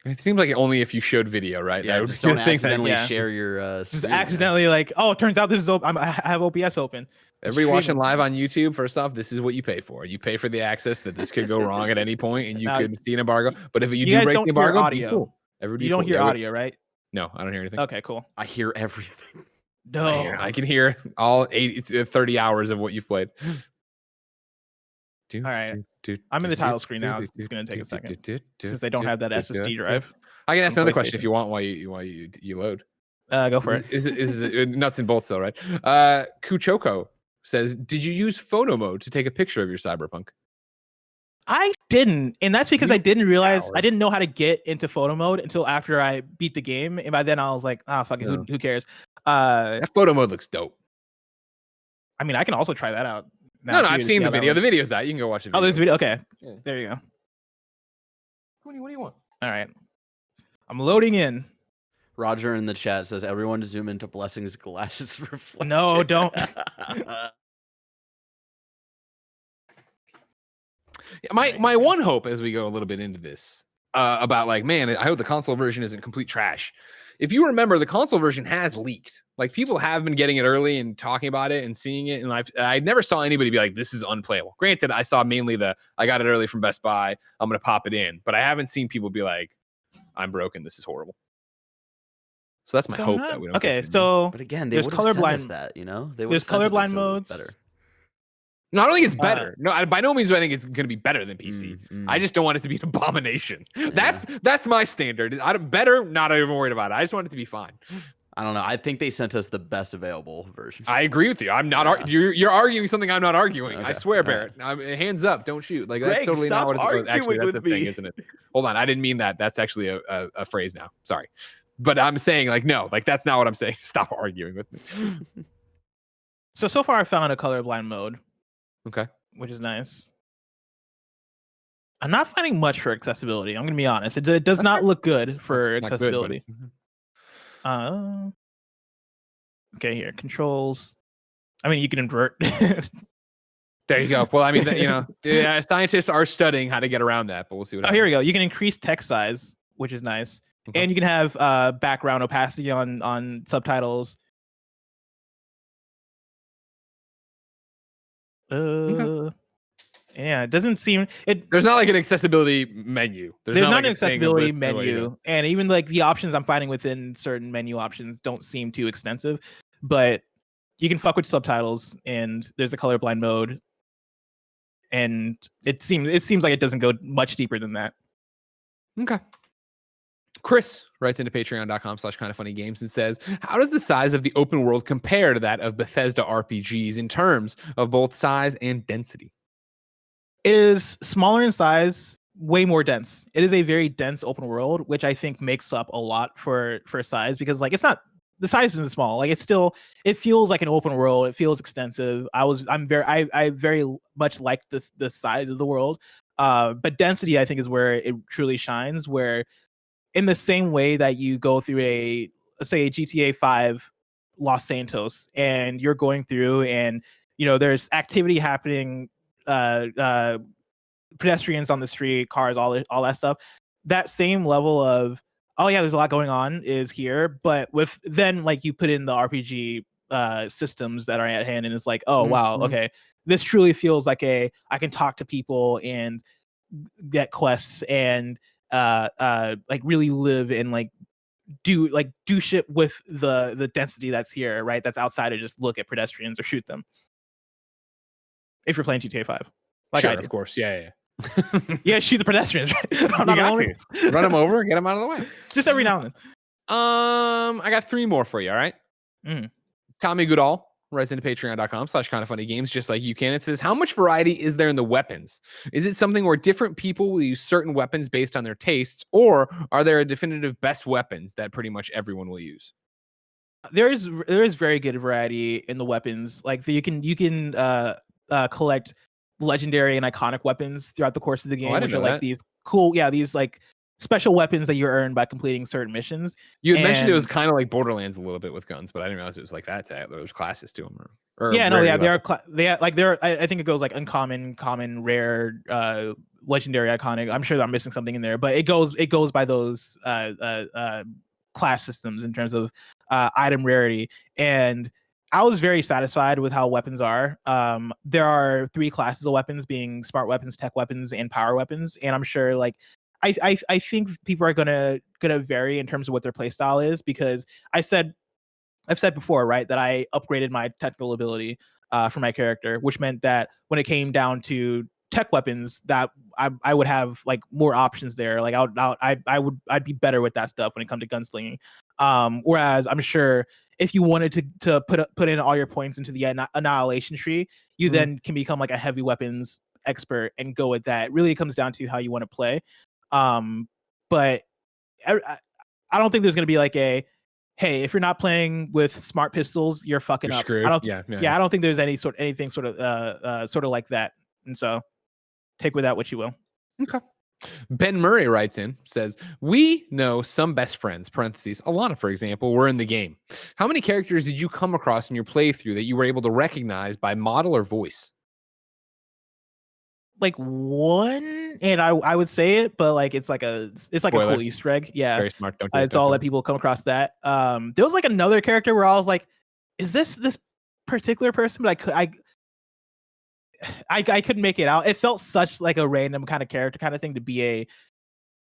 It seems like only if you showed video, right? Yeah, just don't accidentally share your. Just accidentally like, oh, it turns out this is I have OBS open. Everybody watching live on YouTube, first off, this is what you pay for. You pay for the access that this could go wrong at any point, and you could see an embargo. But if you do break the embargo, audio. Be cool. You don't hear audio, right? No, I don't hear anything. Okay, cool. I hear everything. No, I can hear all 30 hours of what you've played. All right. I'm in the title screen now. It's going to take a second since they don't have that SSD drive. I can ask another question if you want while you load. Go for it. Is nuts and bolts though, right? Kuchoko says, did you use photo mode to take a picture of your Cyberpunk? I didn't, and that's because I didn't realize I didn't know how to get into photo mode until after I beat the game, and by then I was like, fuck it, who cares? That photo mode looks dope. I mean, I can also try that out. No, I've seen the video. The video's out. You can go watch the video. Oh, there's video. Okay, there you go. What do you want? All right, I'm loading in. Roger in the chat says, everyone to zoom into Blessing's glasses reflect. No, don't. My one hope as we go a little bit into this about like, man, I hope the console version isn't complete trash. If you remember, the console version has leaked. Like, people have been getting it early and talking about it and seeing it. And I never saw anybody be like, this is unplayable. Granted, I saw mainly I got it early from Best Buy. I'm going to pop it in. But I haven't seen people be like, I'm broken. This is horrible. So that's my hope that we don't. Okay, so but again, they would have sent us that, you know? There's colorblind modes. Better. No, I don't think it's better. No, by no means do I think it's going to be better than PC. I just don't want it to be an abomination. Yeah. That's my standard. Better, not even worried about it. I just want it to be fine. I don't know. I think they sent us the best available version. I agree with you. I'm not. You're arguing something I'm not arguing. I Okay. swear, All Barrett. Hands up. Don't shoot. Like that's Greg, totally stop not what it's actually. arguing That's with the thing, me. isn't it? Hold on. I didn't mean that. That's actually a phrase now. Sorry, but I'm saying like no. Like that's not what I'm saying. Stop arguing with me. So far I found a colorblind mode. Okay. Which is nice. I'm not finding much for accessibility. I'm gonna be honest. It does not look good for That's accessibility. Not good, Okay, here controls. I mean, you can invert. there you go. Well, I mean, yeah, scientists are studying how to get around that, but we'll see what. Here we go. You can increase text size, which is nice, and you can have background opacity on subtitles. Yeah, it doesn't seem it. There's not like an accessibility menu. There's not an accessibility menu, and even like the options I'm finding within certain menu options don't seem too extensive. But you can fuck with subtitles, and there's a colorblind mode, and it seems like it doesn't go much deeper than that. Okay. Chris writes into patreon.com/kindoffunnygames and says, how does the size of the open world compare to that of Bethesda RPGs in terms of both size and density? It is smaller in size, way more dense. It is a very dense open world, which I think makes up a lot for size, because like it's not, the size isn't small. Like it feels like an open world. It feels extensive. I very much like the size of the world. But density, I think, is where it truly shines, where in the same way that you go through let's say a GTA 5 Los Santos, and you're going through and there's activity happening, pedestrians on the street, cars, all that stuff. That same level of, oh yeah, there's a lot going on is here, but with then like you put in the RPG systems that are at hand, and it's like, oh wow, okay, this truly feels like I can talk to people and get quests and like really live and like do shit with the density that's here, right? That's outside of just look at pedestrians or shoot them. If you're playing GTA 5, like sure, I do. Of course, yeah. Yeah, shoot the pedestrians, right? I'm not to run them over, get them out of the way. Just every now and then. I got 3 more for you. All right. Tommy Goodall writes into patreon.com/kindoffunnygames, just like you can. It says, how much variety is there in the weapons? Is it something where different people will use certain weapons based on their tastes, or are there a definitive best weapons that pretty much everyone will use? There is very good variety in the weapons. Like you can collect legendary and iconic weapons throughout the course of the game, which are like these cool, these like special weapons that you earn by completing certain missions. You had mentioned it was kind of like Borderlands a little bit with guns, but I didn't realize it was like that. There was classes to them. I think it goes like uncommon, common, rare, legendary, iconic. I'm sure that I'm missing something in there, but it goes by those class systems in terms of item rarity. And I was very satisfied with how weapons are. There are 3 classes of weapons, being smart weapons, tech weapons, and power weapons. And I'm sure like I think people are gonna vary in terms of what their playstyle is, because I've said before, right, that I upgraded my technical ability for my character, which meant that when it came down to tech weapons, that I would have like more options there. Like I'd be better with that stuff when it comes to gunslinging. Whereas I'm sure if you wanted to put in all your points into the annihilation tree, you then can become like a heavy weapons expert and go with that. It really comes down to how you want to play. But I don't think there's going to be like hey, if you're not playing with smart pistols, you're fucking up. Screwed. I don't think there's anything sort of like that. And so take with that what you will. Okay. Ben Murray writes in, says, we know some best friends, parentheses, Alana, for example, were in the game. How many characters did you come across in your playthrough that you were able to recognize by model or voice? Like 1, and I would say it, but like it's like a cool Easter egg. Yeah, very smart. It's all that people come across that. There was like another character where I was like, is this particular person? But I couldn't make it out. It felt such like a random kind of character kind of thing to be a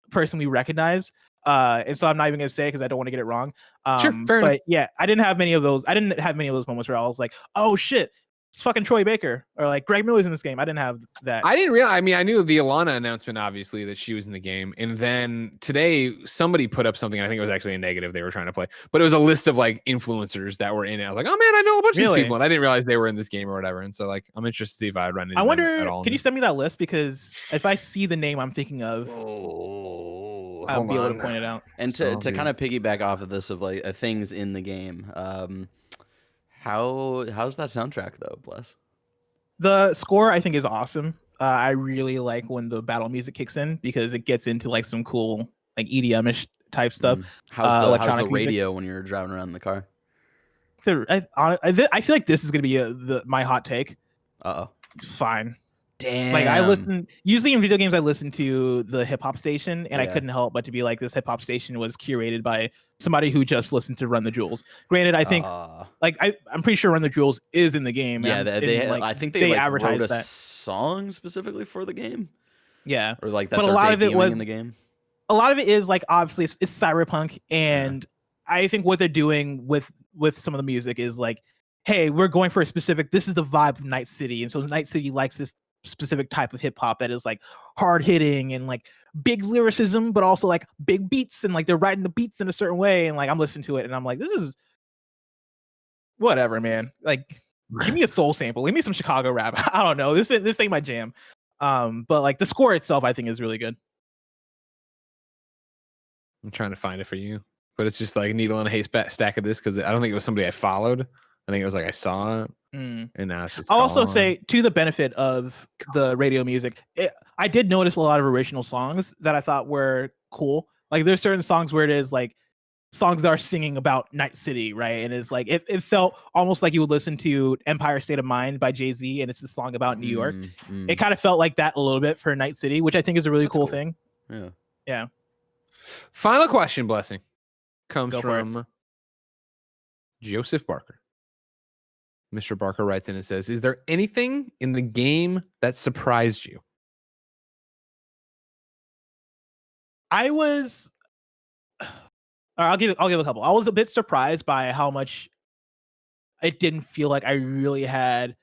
person we recognize. And so I'm not even gonna say because I don't want to get it wrong. Sure, fair enough. Yeah, I didn't have many of those. I didn't have many of those moments where I was like, oh shit, it's fucking Troy Baker or like Greg Miller's in this game. I didn't have that. I didn't realize. I mean, I knew the Alana announcement, obviously, that she was in the game. And then today, somebody put up something. I think it was actually a negative they were trying to play, but it was a list of like influencers that were in it. I was like, oh man, I know a bunch of these people, and I didn't realize they were in this game or whatever. And so, like, I'm interested to see if I run into I wonder, them at all. can you send me that list? Because if I see the name I'm thinking of, I'll be able to point it out. And to kind of piggyback off of this of like things in the game, how's that soundtrack though, Bless? The score I think is awesome. I really like when the battle music kicks in because it gets into like some cool like EDM-ish type stuff. How's the radio when you're driving around in the car? I feel like this is gonna be my hot take. It's fine. Damn. Like I usually in video games I listen to the hip hop station, and I couldn't help but to be like, this hip hop station was curated by somebody who just listened to Run the Jewels. Granted, I think I'm pretty sure Run the Jewels is in the game. Yeah, I think they advertised wrote a that song specifically for the game. Yeah, or like that. But a lot of it was in the game. A lot of it is like obviously it's Cyberpunk, and I think what they're doing with some of the music is like, hey, we're going for a specific. This is the vibe of Night City, and so Night City likes this specific type of hip hop that is like hard hitting and like big lyricism, but also like big beats, and like they're writing the beats in a certain way, and like I'm listening to it and I'm like, this is whatever, man. Like, give me a soul sample, give me some Chicago rap. I don't know, this ain't my jam. But like the score itself, I think is really good. I'm trying to find it for you, but it's just like needle in a haystack of this because I don't think it was somebody I followed. I think it was like I saw it. And now it's just I'll also say, to the benefit of the radio music, I did notice a lot of original songs that I thought were cool. Like there's certain songs where it is like songs that are singing about Night City, right? And it's like it felt almost like you would listen to Empire State of Mind by Jay-Z, and it's the song about New York. It kind of felt like that a little bit for Night City, which I think is a really cool thing. Yeah. Final question, Blessing, comes Go from Joseph Barker. Mr. Barker writes in and says, is there anything in the game that surprised you? I'll give a couple. I was a bit surprised by how much it didn't feel like I really had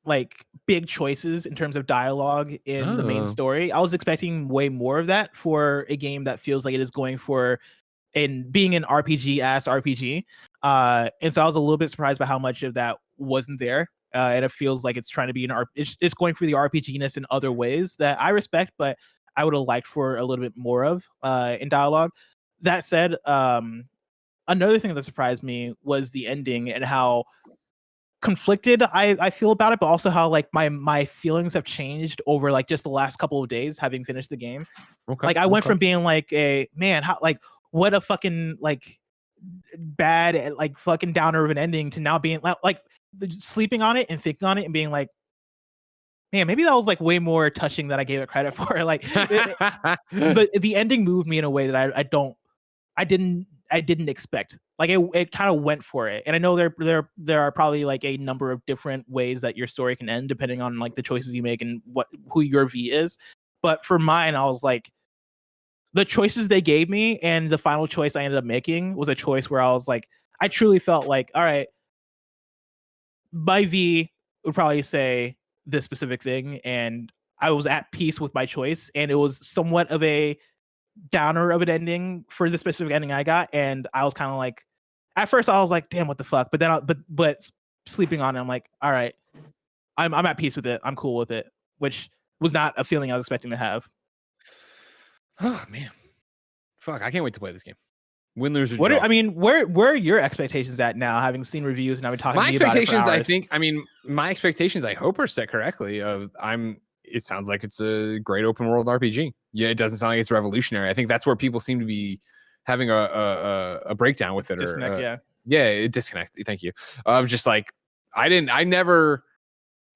like big choices in terms of dialogue in the main story. I was expecting way more of that for a game that feels like it is going for being an RPG. And so I was a little bit surprised by how much of that wasn't there. And it feels like it's trying to be it's going for the RPG-ness in other ways that I respect, but I would have liked for a little bit more of in dialogue. That said, another thing that surprised me was the ending and how conflicted I feel about it, but also how like my feelings have changed over like just the last couple of days having finished the game. Like I went from being like a man, how like what a fucking like bad like fucking downer of an ending to now being like sleeping on it and thinking on it and being like, man, maybe that was like way more touching than I gave it credit for. Like the ending moved me in a way that I didn't expect. Like it kind of went for it. And I know there are probably like a number of different ways that your story can end depending on like the choices you make and who your V is. But for mine, I was like, the choices they gave me and the final choice I ended up making was a choice where I was like, I truly felt like, all right, my V would probably say this specific thing, and I was at peace with my choice, and it was somewhat of a downer of an ending for the specific ending I got, and I was kind of like, at first I was like, damn, what the fuck, but then but sleeping on it, I'm like, all right, I'm at peace with it, I'm cool with it, which was not a feeling I was expecting to have. Oh man, fuck! I can't wait to play this game. Win, lose, or draw. Where are your expectations at now? Having seen reviews and I've been talking. My expectations, my expectations, I hope are set correctly. It sounds like it's a great open world RPG. Yeah, it doesn't sound like it's revolutionary. I think that's where people seem to be having a breakdown with it. Disconnect, disconnect. Thank you. Of just like I never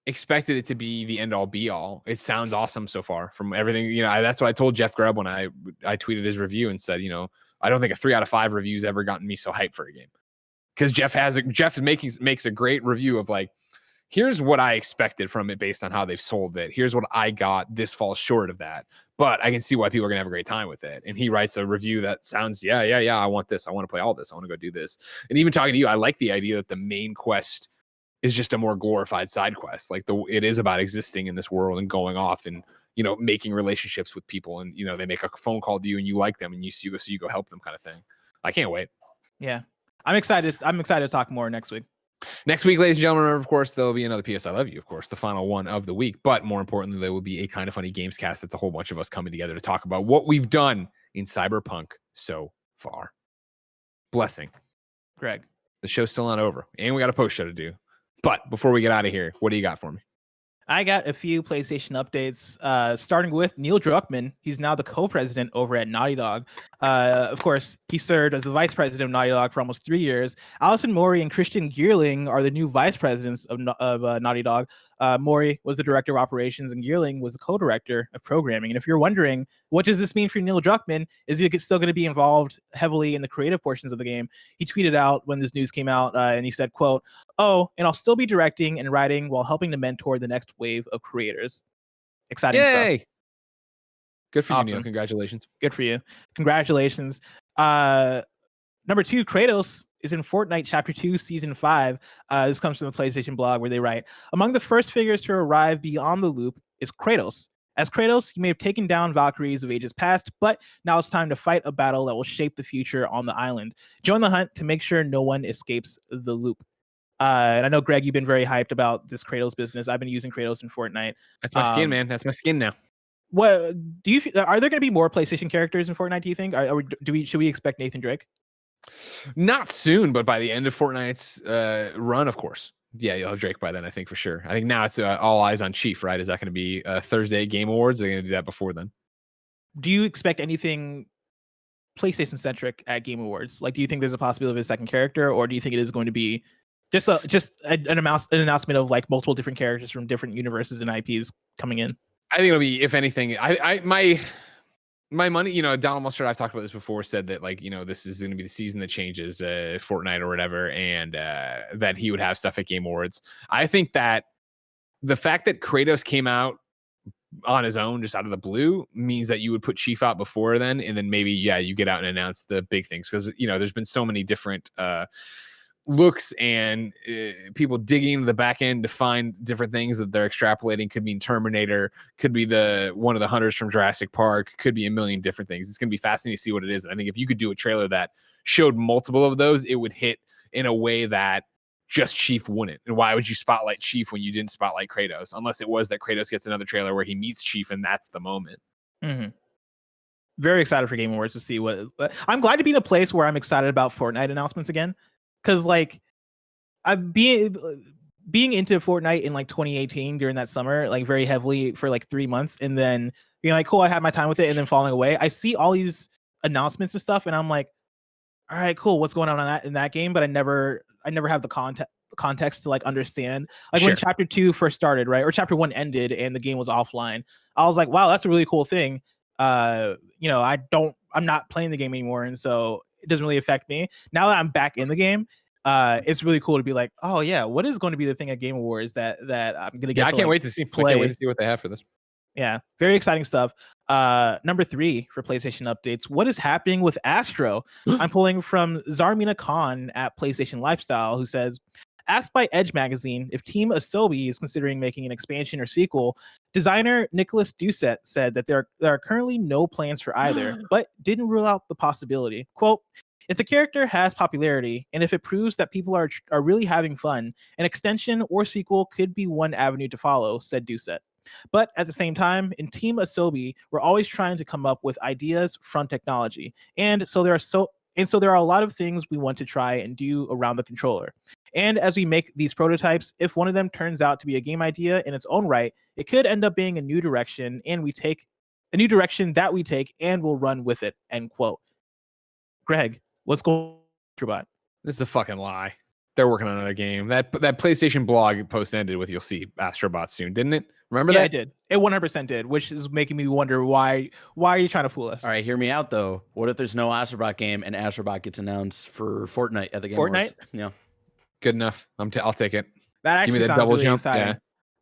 expected it to be the end all be all. It sounds awesome so far from everything. That's what I told Jeff Grubb when I tweeted his review and said, I don't think a 3 out of 5 review's ever gotten me so hyped for a game. Because Jeff makes a great review of like, here's what I expected from it based on how they've sold it. Here's what I got. This falls short of that. But I can see why people are gonna have a great time with it. And he writes a review that sounds, yeah, I want this. I want to play all this. I want to go do this. And even talking to you, I like the idea that the main quest is just a more glorified side quest. Like it is about existing in this world and going off and making relationships with people, and they make a phone call to you and you like them and you go help them, kind of thing. I can't wait. Yeah, I'm excited. I'm excited to talk more next week. Next week, ladies and gentlemen, of course, there'll be another PS I Love You, of course, the final one of the week. But more importantly, there will be a Kind of Funny Games cast. That's a whole bunch of us coming together to talk about what we've done in Cyberpunk so far. Blessing. Greg. The show's still not over, and we got a post show to do. But before we get out of here, what do you got for me? I got a few PlayStation updates, starting with Neil Druckmann. He's now the co-president over at Naughty Dog. Of course, he served as the vice president of Naughty Dog for almost 3 years. Alison Mori and Christian Geerling are the new vice presidents of Naughty Dog. Mori was the director of operations, and Geerling was the co-director of programming. And if you're wondering, what does this mean for Neil Druckmann? Is he still going to be involved heavily in the creative portions of the game? He tweeted out when this news came out, and he said, quote, "Oh, and I'll still be directing and writing while helping to mentor the next wave of creators." Exciting Yay! stuff. Good for Awesome. you, Neil. Congratulations. Good for you. Congratulations. Number 2, Kratos is in Fortnite Chapter 2, Season 5. This comes from the PlayStation blog, where they write, "Among the first figures to arrive beyond the loop is Kratos. As Kratos, you may have taken down Valkyries of ages past, but now it's time to fight a battle that will shape the future on the island. Join the hunt to make sure no one escapes the loop." And I know, Greg, you've been very hyped about this Kratos business. I've been using Kratos in Fortnite. That's my skin, man. That's my skin now. What do you? Are there going to be more PlayStation characters in Fortnite? Do you think? Should we expect Nathan Drake? Not soon, but by the end of Fortnite's run, of course. Yeah, you'll have Drake by then, I think, for sure. I think now it's all eyes on Chief, right? Is that going to be Thursday Game Awards? Or are they going to do that before then? Do you expect anything PlayStation centric at Game Awards? Like, do you think there's a possibility of a second character, or do you think it is going to be just an announcement of like multiple different characters from different universes and IPs coming in? I think it'll be, if anything, my money, Donald Mustard, I've talked about this before, said that this is going to be the season that changes Fortnite or whatever, and that he would have stuff at Game Awards. I think that the fact that Kratos came out on his own, just out of the blue, means that you would put Chief out before then, and then maybe, you get out and announce the big things, because, there's been so many different looks and people digging into the back end to find different things that they're extrapolating. Could mean Terminator, could be one of the hunters from Jurassic Park, could be a million different things. It's going to be fascinating to see what it is. I think if you could do a trailer that showed multiple of those, it would hit in a way that just Chief wouldn't. And why would you spotlight Chief when you didn't spotlight Kratos? Unless it was that Kratos gets another trailer where he meets Chief and that's the moment. Mm-hmm. Very excited for Game Awards to see what. I'm glad to be in a place where I'm excited about Fortnite announcements again. Because like I'm being into Fortnite in like 2018 during that summer, like very heavily for like 3 months, and then being like, cool, I had my time with it, and then falling away. I see all these announcements and stuff, and I'm like, all right, cool, what's going on in that game? But I never have the context to like understand. Like Sure. When Chapter 2 first started, right, or Chapter 1 ended, and the game was offline, I was like, wow, that's a really cool thing. I'm not playing the game anymore, and so it doesn't really affect me. Now that I'm back in the game, it's really cool to be like, oh yeah, what is going to be the thing at Game Awards that I'm gonna get? Yeah, I can't wait to see. Play. I can't wait to see what they have for this. Yeah, very exciting stuff. Number 3 for PlayStation updates. What is happening with Astro? I'm pulling from Zarmina Khan at PlayStation Lifestyle, who says, asked by Edge magazine if Team Asobi is considering making an expansion or sequel, designer Nicholas Doucette said that there are currently no plans for either, but didn't rule out the possibility. Quote, if the character has popularity, and if it proves that people are really having fun, an extension or sequel could be one avenue to follow, said Doucette. But at the same time, in Team Asobi, we're always trying to come up with ideas from technology. And so there are a lot of things we want to try and do around the controller. And as we make these prototypes, if one of them turns out to be a game idea in its own right, it could end up being a new direction, and we take and we'll run with it, end quote. Greg, what's going on, Astro Bot? This is a fucking lie. They're working on another game. That PlayStation blog post ended with, you'll see Astro Bot soon, didn't it? Remember that? Yeah, it did. It 100% did, which is making me wonder why are you trying to fool us? All right, hear me out though. What if there's no Astro Bot game and Astro Bot gets announced for Fortnite at the Game Awards? Yeah. Good enough. I'll take it. That actually Give me that sounds double really jump. exciting. Yeah.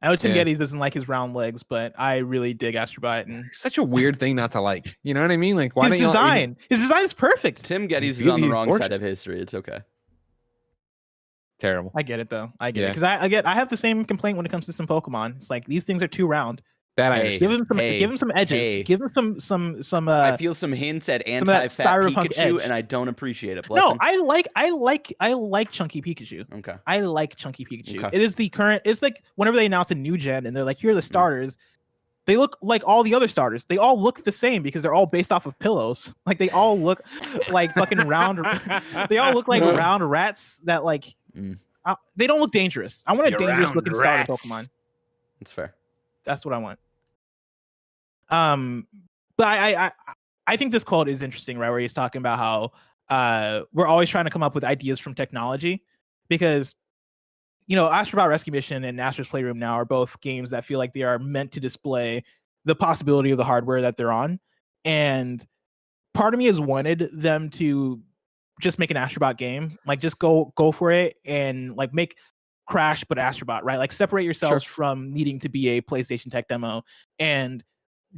I know Tim Yeah. Gettys doesn't like his round legs, but I really dig Astro Bot. And Such a weird thing not to like. You know what I mean? Like, why his don't you design is perfect. Tim Gettys He's is on the he's wrong gorgeous. side of history. It's okay. Terrible. I get it though. I get it Yeah. because I have the same complaint when it comes to some Pokemon. It's like these things are too round. That I Hey, understand. Give them some edges. hey. Give them some. I feel some hints at some of that anti-fat Cyberpunk Pikachu, edge. and I don't appreciate it. No, Blessing. I like Chunky Pikachu. Okay. I like Chunky Pikachu. Okay. It is the current. It's like whenever they announce a new gen and they're like, here are the starters. They look like all the other starters. They all look the same because they're all based off of pillows. Like they all look like fucking round. They all look like round rats that like. They don't look dangerous. I want a You're dangerous looking starter rats. Pokemon. That's fair. That's what I want. But I think this quote is interesting, right? Where he's talking about how we're always trying to come up with ideas from technology because Astro Bot Rescue Mission and Astro's Playroom now are both games that feel like they are meant to display the possibility of the hardware that they're on. And part of me has wanted them to just make an Astro Bot game, like just go for it and like make Crash but Astro Bot, right? Like separate yourselves from needing to be a PlayStation Tech demo and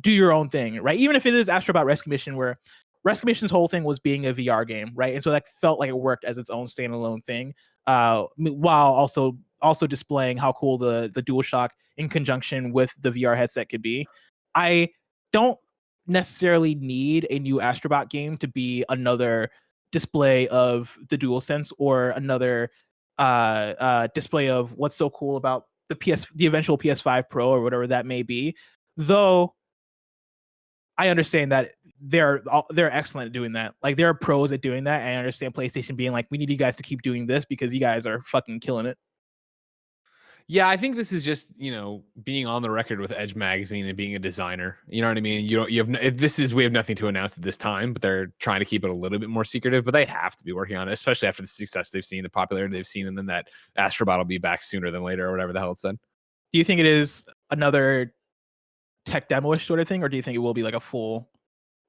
do your own thing, right? Even if it is Astro Bot Rescue Mission, where Rescue Mission's whole thing was being a VR game, right? And so that felt like it worked as its own standalone thing, while also displaying how cool the DualShock in conjunction with the VR headset could be. I don't necessarily need a new Astro Bot game to be another display of the DualSense or another display of what's so cool about the eventual PS5 Pro or whatever that may be. Though I understand that they're excellent at doing that. Like they're pros at doing that. And I understand PlayStation being like, we need you guys to keep doing this because you guys are fucking killing it. Yeah, I think this is just, being on the record with Edge Magazine and being a designer. You know what I mean? We have nothing to announce at this time, but they're trying to keep it a little bit more secretive, but they have to be working on it, especially after the success they've seen, the popularity they've seen, and then that Astro Bot will be back sooner than later or whatever the hell it said. Do you think it is another tech demo-ish sort of thing, or do you think it will be like a full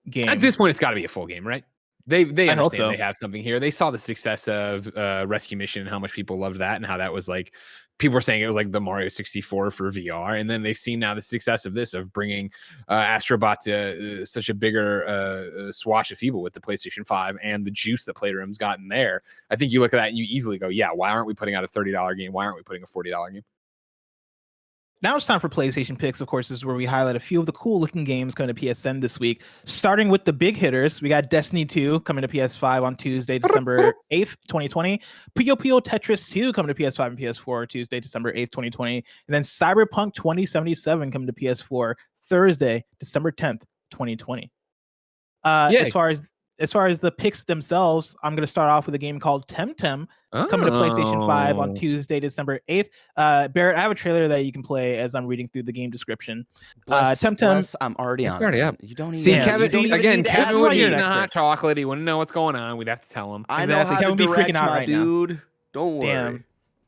game? At this point, it's got to be a full game, right? They understand so. They have something here. They saw the success of Rescue Mission and how much people loved that and how that was like, people were saying it was like the Mario 64 for VR. And then they've seen now the success of this, of bringing Astro Bot to such a bigger swatch of people with the PlayStation 5 and the juice that Playroom's gotten there. I think you look at that and you easily go, yeah, why aren't we putting out a $30 game? Why aren't we putting a $40 game? Now it's time for PlayStation Picks. Of course, this is where we highlight a few of the cool looking games coming to PSN this week. Starting with the big hitters, we got Destiny 2 coming to PS5 on Tuesday, December 8th, 2020. Puyo Puyo Tetris 2 coming to PS5 and PS4 Tuesday, December 8th, 2020. And then Cyberpunk 2077 coming to PS4 Thursday, December 10th, 2020. As far as the picks themselves, I'm going to start off with a game called Temtem coming to PlayStation 5 on Tuesday, December 8th. Barrett, I have a trailer that you can play as I'm reading through the game description. Temtem, I'm already on. Already up. You don't even. See, Yeah, Kevin, you don't even again, need to Kevin ask would me. be eating a hot chocolate. He wouldn't know what's going on. We'd have to tell him. I know Exactly. how Kevin to be direct freaking out my right now. dude. Don't worry.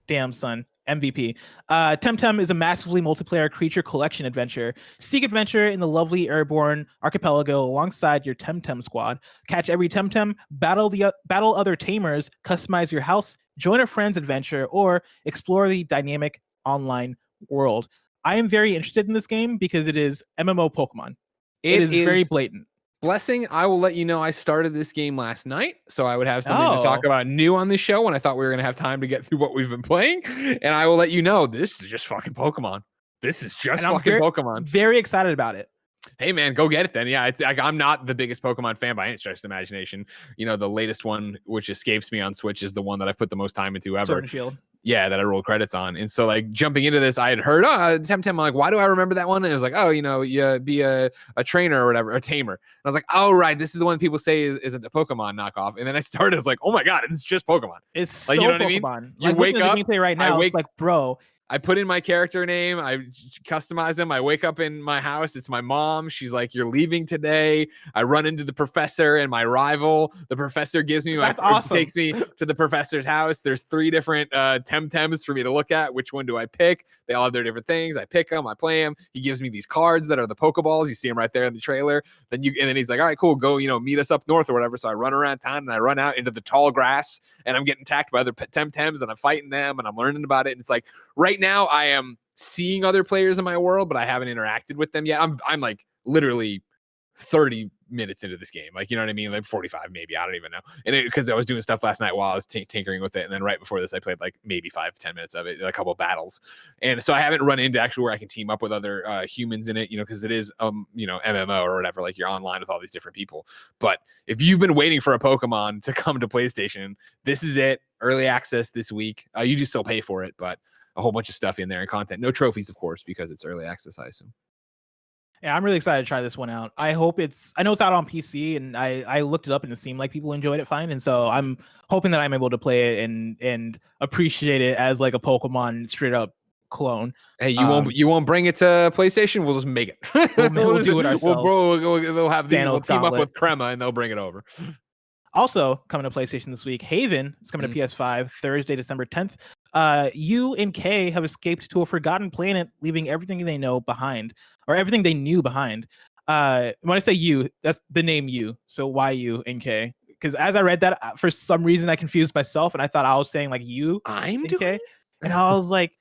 Damn, son. MVP. Temtem is a massively multiplayer creature collection adventure. Seek adventure in the lovely airborne archipelago alongside your Temtem squad. Catch every Temtem, battle other tamers, customize your house, join a friend's adventure, or explore the dynamic online world. I am very interested in this game because it is MMO Pokemon. It is very blatant. Blessing, I will let you know I started this game last night, so I would have something to talk about new on this show when I thought we were going to have time to get through what we've been playing, and I will let you know this is just fucking Pokemon. This is just fucking Pokemon. Very excited about it. Hey man, go get it then. Yeah, it's like I'm not the biggest Pokemon fan by any stretch of the imagination. The latest one, which escapes me on Switch, is the one that I've put the most time into ever. Sword and Shield. Yeah, that I rolled credits on. And so like jumping into this, I had heard, Temtem. I'm like, why do I remember that one? And it was like, you be a trainer or whatever, a tamer. And I was like, oh, right, this is the one people say isn't a Pokemon knockoff. And then I started, I was like, oh my God, it's just Pokemon. It's like, so you know what Pokemon. I mean? Like, You wake up, the gameplay right now, it's like, bro. I put in my character name. I customize them. I wake up in my house. It's my mom. She's like, you're leaving today. I run into the professor and my rival. The professor gives me takes me to the professor's house. There's 3 different Temtems for me to look at. Which one do I pick? They all have their different things. I pick them. I play them. He gives me these cards that are the Pokeballs. You see them right there in the trailer. And then he's like, all right, cool. Go, meet us up north or whatever. So I run around town and I run out into the tall grass and I'm getting attacked by other Temtems and I'm fighting them and I'm learning about it. And it's like, right now I am seeing other players in my world, but I haven't interacted with them yet. I'm like literally 30 minutes into this game. Like, you know what I mean? Like 45 maybe. I don't even know. And because I was doing stuff last night while I was tinkering with it. And then right before this, I played like maybe 5-10 minutes of it, a couple of battles. And so I haven't run into actually where I can team up with other humans in it, you know, because it is, you know, MMO or whatever. Like you're online with all these different people. But if you've been waiting for a Pokemon to come to PlayStation, this is it. Early access this week. You just still pay for it, but a whole bunch of stuff in there and content. No trophies, of course, because it's early access, I assume. Yeah, I'm really excited to try this one out. I know it's out on PC, and I looked it up and it seemed like people enjoyed it fine. And so I'm hoping that I'm able to play it and appreciate it as like a Pokemon straight up clone. Hey, you won't bring it to PlayStation? We'll just make it. We'll do it ourselves. They'll have these. We'll team up Gauntlet. with Crema and they'll bring it over. Also coming to PlayStation this week, Haven is coming to PS5 Thursday, December 10th. U and K have escaped to a forgotten planet, leaving everything they know behind, or everything they knew behind. When I say U, that's the name U. So why U and K? Because as I read that, for some reason I confused myself and I thought I was saying like U. I'm doing K, and I was like,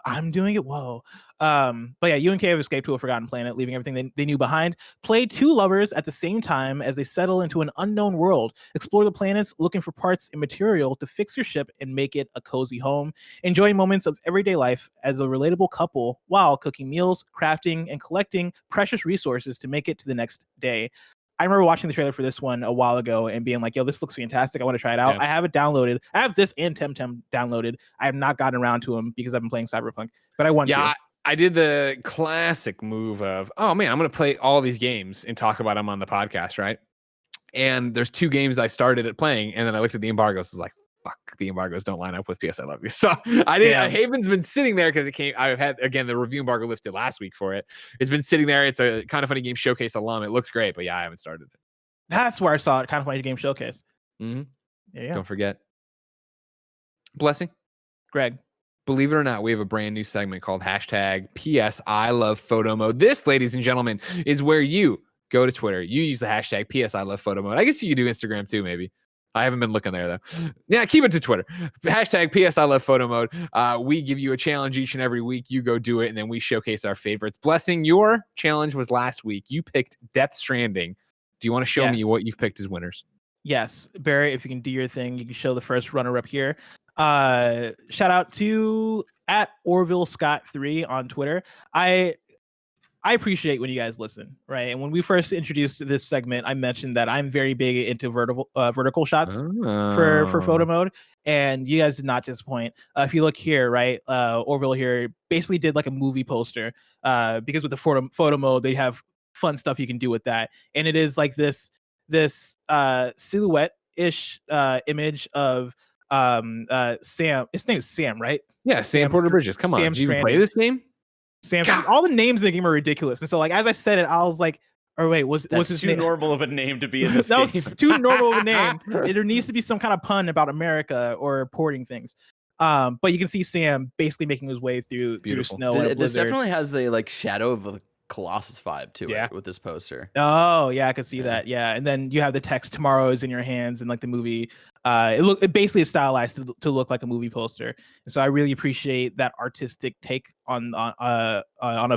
I'm doing it. Whoa. But yeah, U and K have escaped to a forgotten planet, leaving everything they knew behind. Play two lovers at the same time as they settle into an unknown world. Explore the planets, looking for parts and material to fix your ship and make it a cozy home. Enjoy moments of everyday life as a relatable couple while cooking meals, crafting, and collecting precious resources to make it to the next day. I remember watching the trailer for this one a while ago and being like, yo, this looks fantastic. I want to try it out. Yeah. I have it downloaded. I have this and Temtem downloaded. I have not gotten around to them because I've been playing Cyberpunk, but I want to. I did the classic move of, oh man, I'm going to play all these games and talk about them on the podcast, right? And there's two games I started at playing, and then I looked at the embargoes. I was like, fuck, the embargoes don't line up with PS I Love You. So I did. Yeah. Haven's been sitting there because it came. I've had, again, the review embargo lifted last week for it. It's been sitting there. It's a Kind of Funny Game Showcase alum. It looks great, but yeah, I haven't started it. That's where I saw it. Kind of Funny Game Showcase. Mm-hmm. Yeah. Don't forget. Blessing. Greg. Believe it or not, we have a brand new segment called hashtag PSILovePhotoMode. This, ladies and gentlemen, is where you go to Twitter. You use the hashtag PSILovePhotoMode. I guess you could do Instagram too, maybe. I haven't been looking there, though. Yeah, keep it to Twitter. Hashtag PSILovePhotoMode. We give you a challenge each and every week. You go do it, and then we showcase our favorites. Blessing, your challenge was last week. You picked Death Stranding. Do you want to show me what you've picked as winners? Yes. Barry, if you can do your thing, you can show the first runner-up here. Shout out to @OrvilleScott3 on Twitter. I appreciate when you guys listen, right? And when we first introduced this segment, I mentioned that I'm very big into vertical shots for photo mode, and you guys did not disappoint. If you look here, right, Orville here basically did like a movie poster, because with the photo mode, they have fun stuff you can do with that, and it is like this silhouette-ish image of Sam. His name is Sam, right? Yeah, Sam Porter Bridges. Come on, did you even play this game? Sam, all the names in the game are ridiculous, and so like as I said it, I was like, "Or wait, what's his name?" Normal of a name to be in this that game. was too normal of a name. There needs to be some kind of pun about America or porting things. But you can see Sam basically making his way through snow. This definitely has a like shadow of a Colossus vibe to it with this poster. Oh yeah, I could see that. Yeah, and then you have the text "Tomorrow is in your hands" and like the movie. It basically is stylized to look like a movie poster. And so I really appreciate that artistic take on a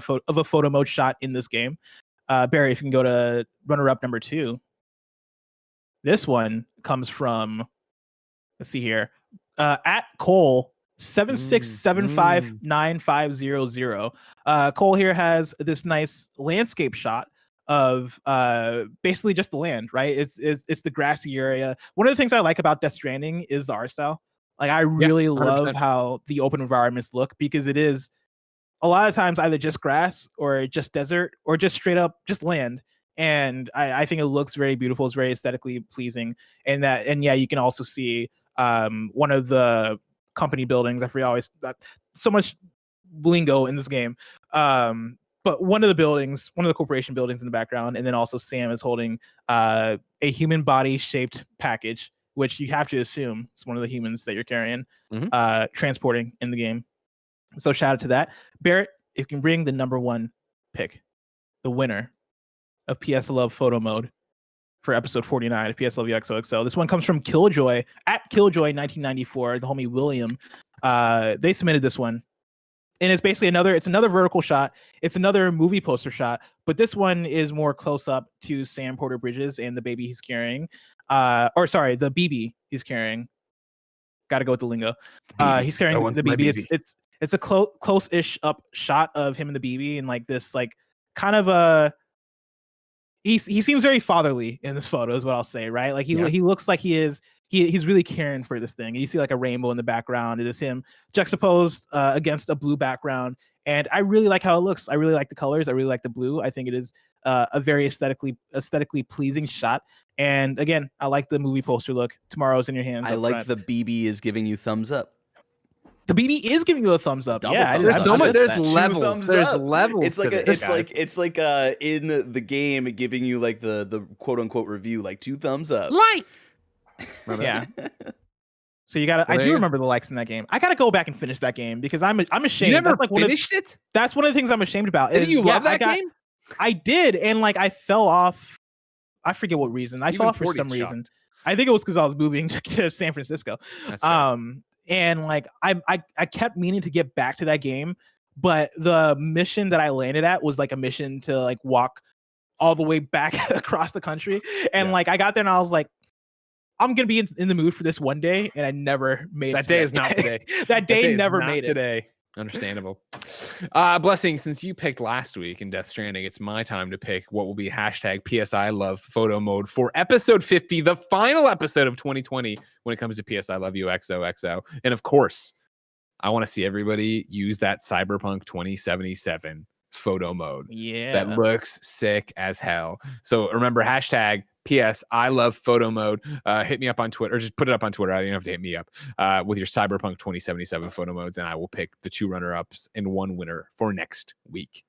photo mode shot in this game. Barry, if you can go to runner-up number 2. This one comes from, let's see here, @Cole 7675950. Cole here has this nice landscape shot of basically just the land, right? It's the grassy area. One of the things I like about Death Stranding is the art style. Like I really love how the open environments look, because it is a lot of times either just grass or just desert or just straight up just land. And I think it looks very beautiful. It's very aesthetically pleasing. And yeah, you can also see one of the company buildings. I forget always so much lingo in this game. But one of the corporation buildings in the background, and then also Sam is holding a human body shaped package, which you have to assume it's one of the humans that you're carrying, transporting in the game. So shout out to that. Barrett, if you can bring the number 1 pick, the winner of PS Love Photo Mode for episode 49 of PS Love You XOXO. This one comes from Killjoy @Killjoy1994, the homie William. They submitted this one. and it's basically another vertical shot. It's another movie poster shot, but this one is more close up to Sam Porter Bridges and the baby he's carrying. Or sorry, the BB he's carrying. Got to go with the lingo. He's carrying the BB. It's a close-ish up shot of him and the BB, and like this, like kind of a. He seems very fatherly in this photo, is what I'll say, right? Like he looks like he's really caring for this thing. And you see like a rainbow in the background. It is him juxtaposed against a blue background, and I really like how it looks. I really like the colors. I really like the blue. I think it is a very aesthetically pleasing shot. And again, I like the movie poster look. Tomorrow's in your hands. I like the BB is giving you thumbs up. The BB is giving you a thumbs up. Double Yeah, thumbs there's up. so much. There's Two levels. thumbs There's up. levels. It's like to this guy. it's like in the game giving you like the quote unquote review, like 2 thumbs up. Like. Yeah. So you gotta. I do remember the likes in that game. I gotta go back and finish that game because I'm ashamed. You never that's like finished it? That's one of the things I'm ashamed about. Didn't you love that game? I did, and like I fell off. I forget what reason. I fell off for some reason. I think it was because I was moving to San Francisco. That's right. And like I kept meaning to get back to that game, but the mission that I landed at was like a mission to like walk all the way back across the country. And like I got there and I was like, I'm gonna be in the mood for this one day, and I never made it. That day is not today. That day never made it today. Understandable. Blessing, since you picked last week in Death Stranding, it's my time to pick what will be hashtag PSI Love Photo Mode for episode 50, the final episode of 2020 when it comes to PSI Love You XOXO. And of course, I want to see everybody use that Cyberpunk 2077 photo mode. Yeah. That looks sick as hell. So remember, hashtag PS I love photo mode. Hit me up on Twitter, or just put it up on Twitter. I don't have to hit me up with your Cyberpunk 2077 photo modes, and I will pick the 2 runner-ups and 1 winner for next week.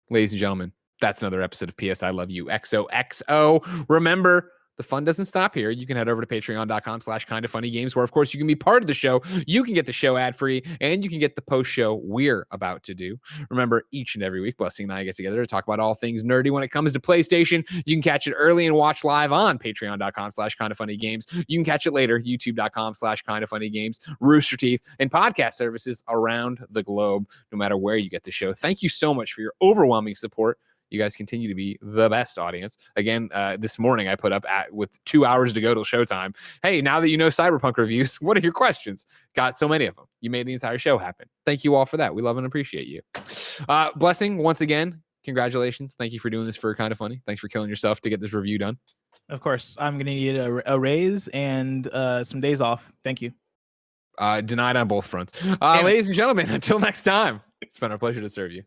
Ladies and gentlemen, that's another episode of PS I Love You XOXO. Remember, the fun doesn't stop here. You can head over to patreon.com/kindafunnygames, where, of course, you can be part of the show. You can get the show ad-free, and you can get the post-show we're about to do. Remember, each and every week, Blessing and I get together to talk about all things nerdy when it comes to PlayStation. You can catch it early and watch live on patreon.com/kindafunnygames. You can catch it later, youtube.com/kindafunnygames, Rooster Teeth, and podcast services around the globe, no matter where you get the show. Thank you so much for your overwhelming support. You guys continue to be the best audience. Again, this morning I put up with 2 hours to go till showtime. Hey, now that you know Cyberpunk reviews, what are your questions? Got so many of them. You made the entire show happen. Thank you all for that. We love and appreciate you. Blessing, once again, congratulations. Thank you for doing this for Kinda Funny. Thanks for killing yourself to get this review done. Of course, I'm going to need a raise and some days off. Thank you. Denied on both fronts. Ladies and gentlemen, until next time, it's been our pleasure to serve you.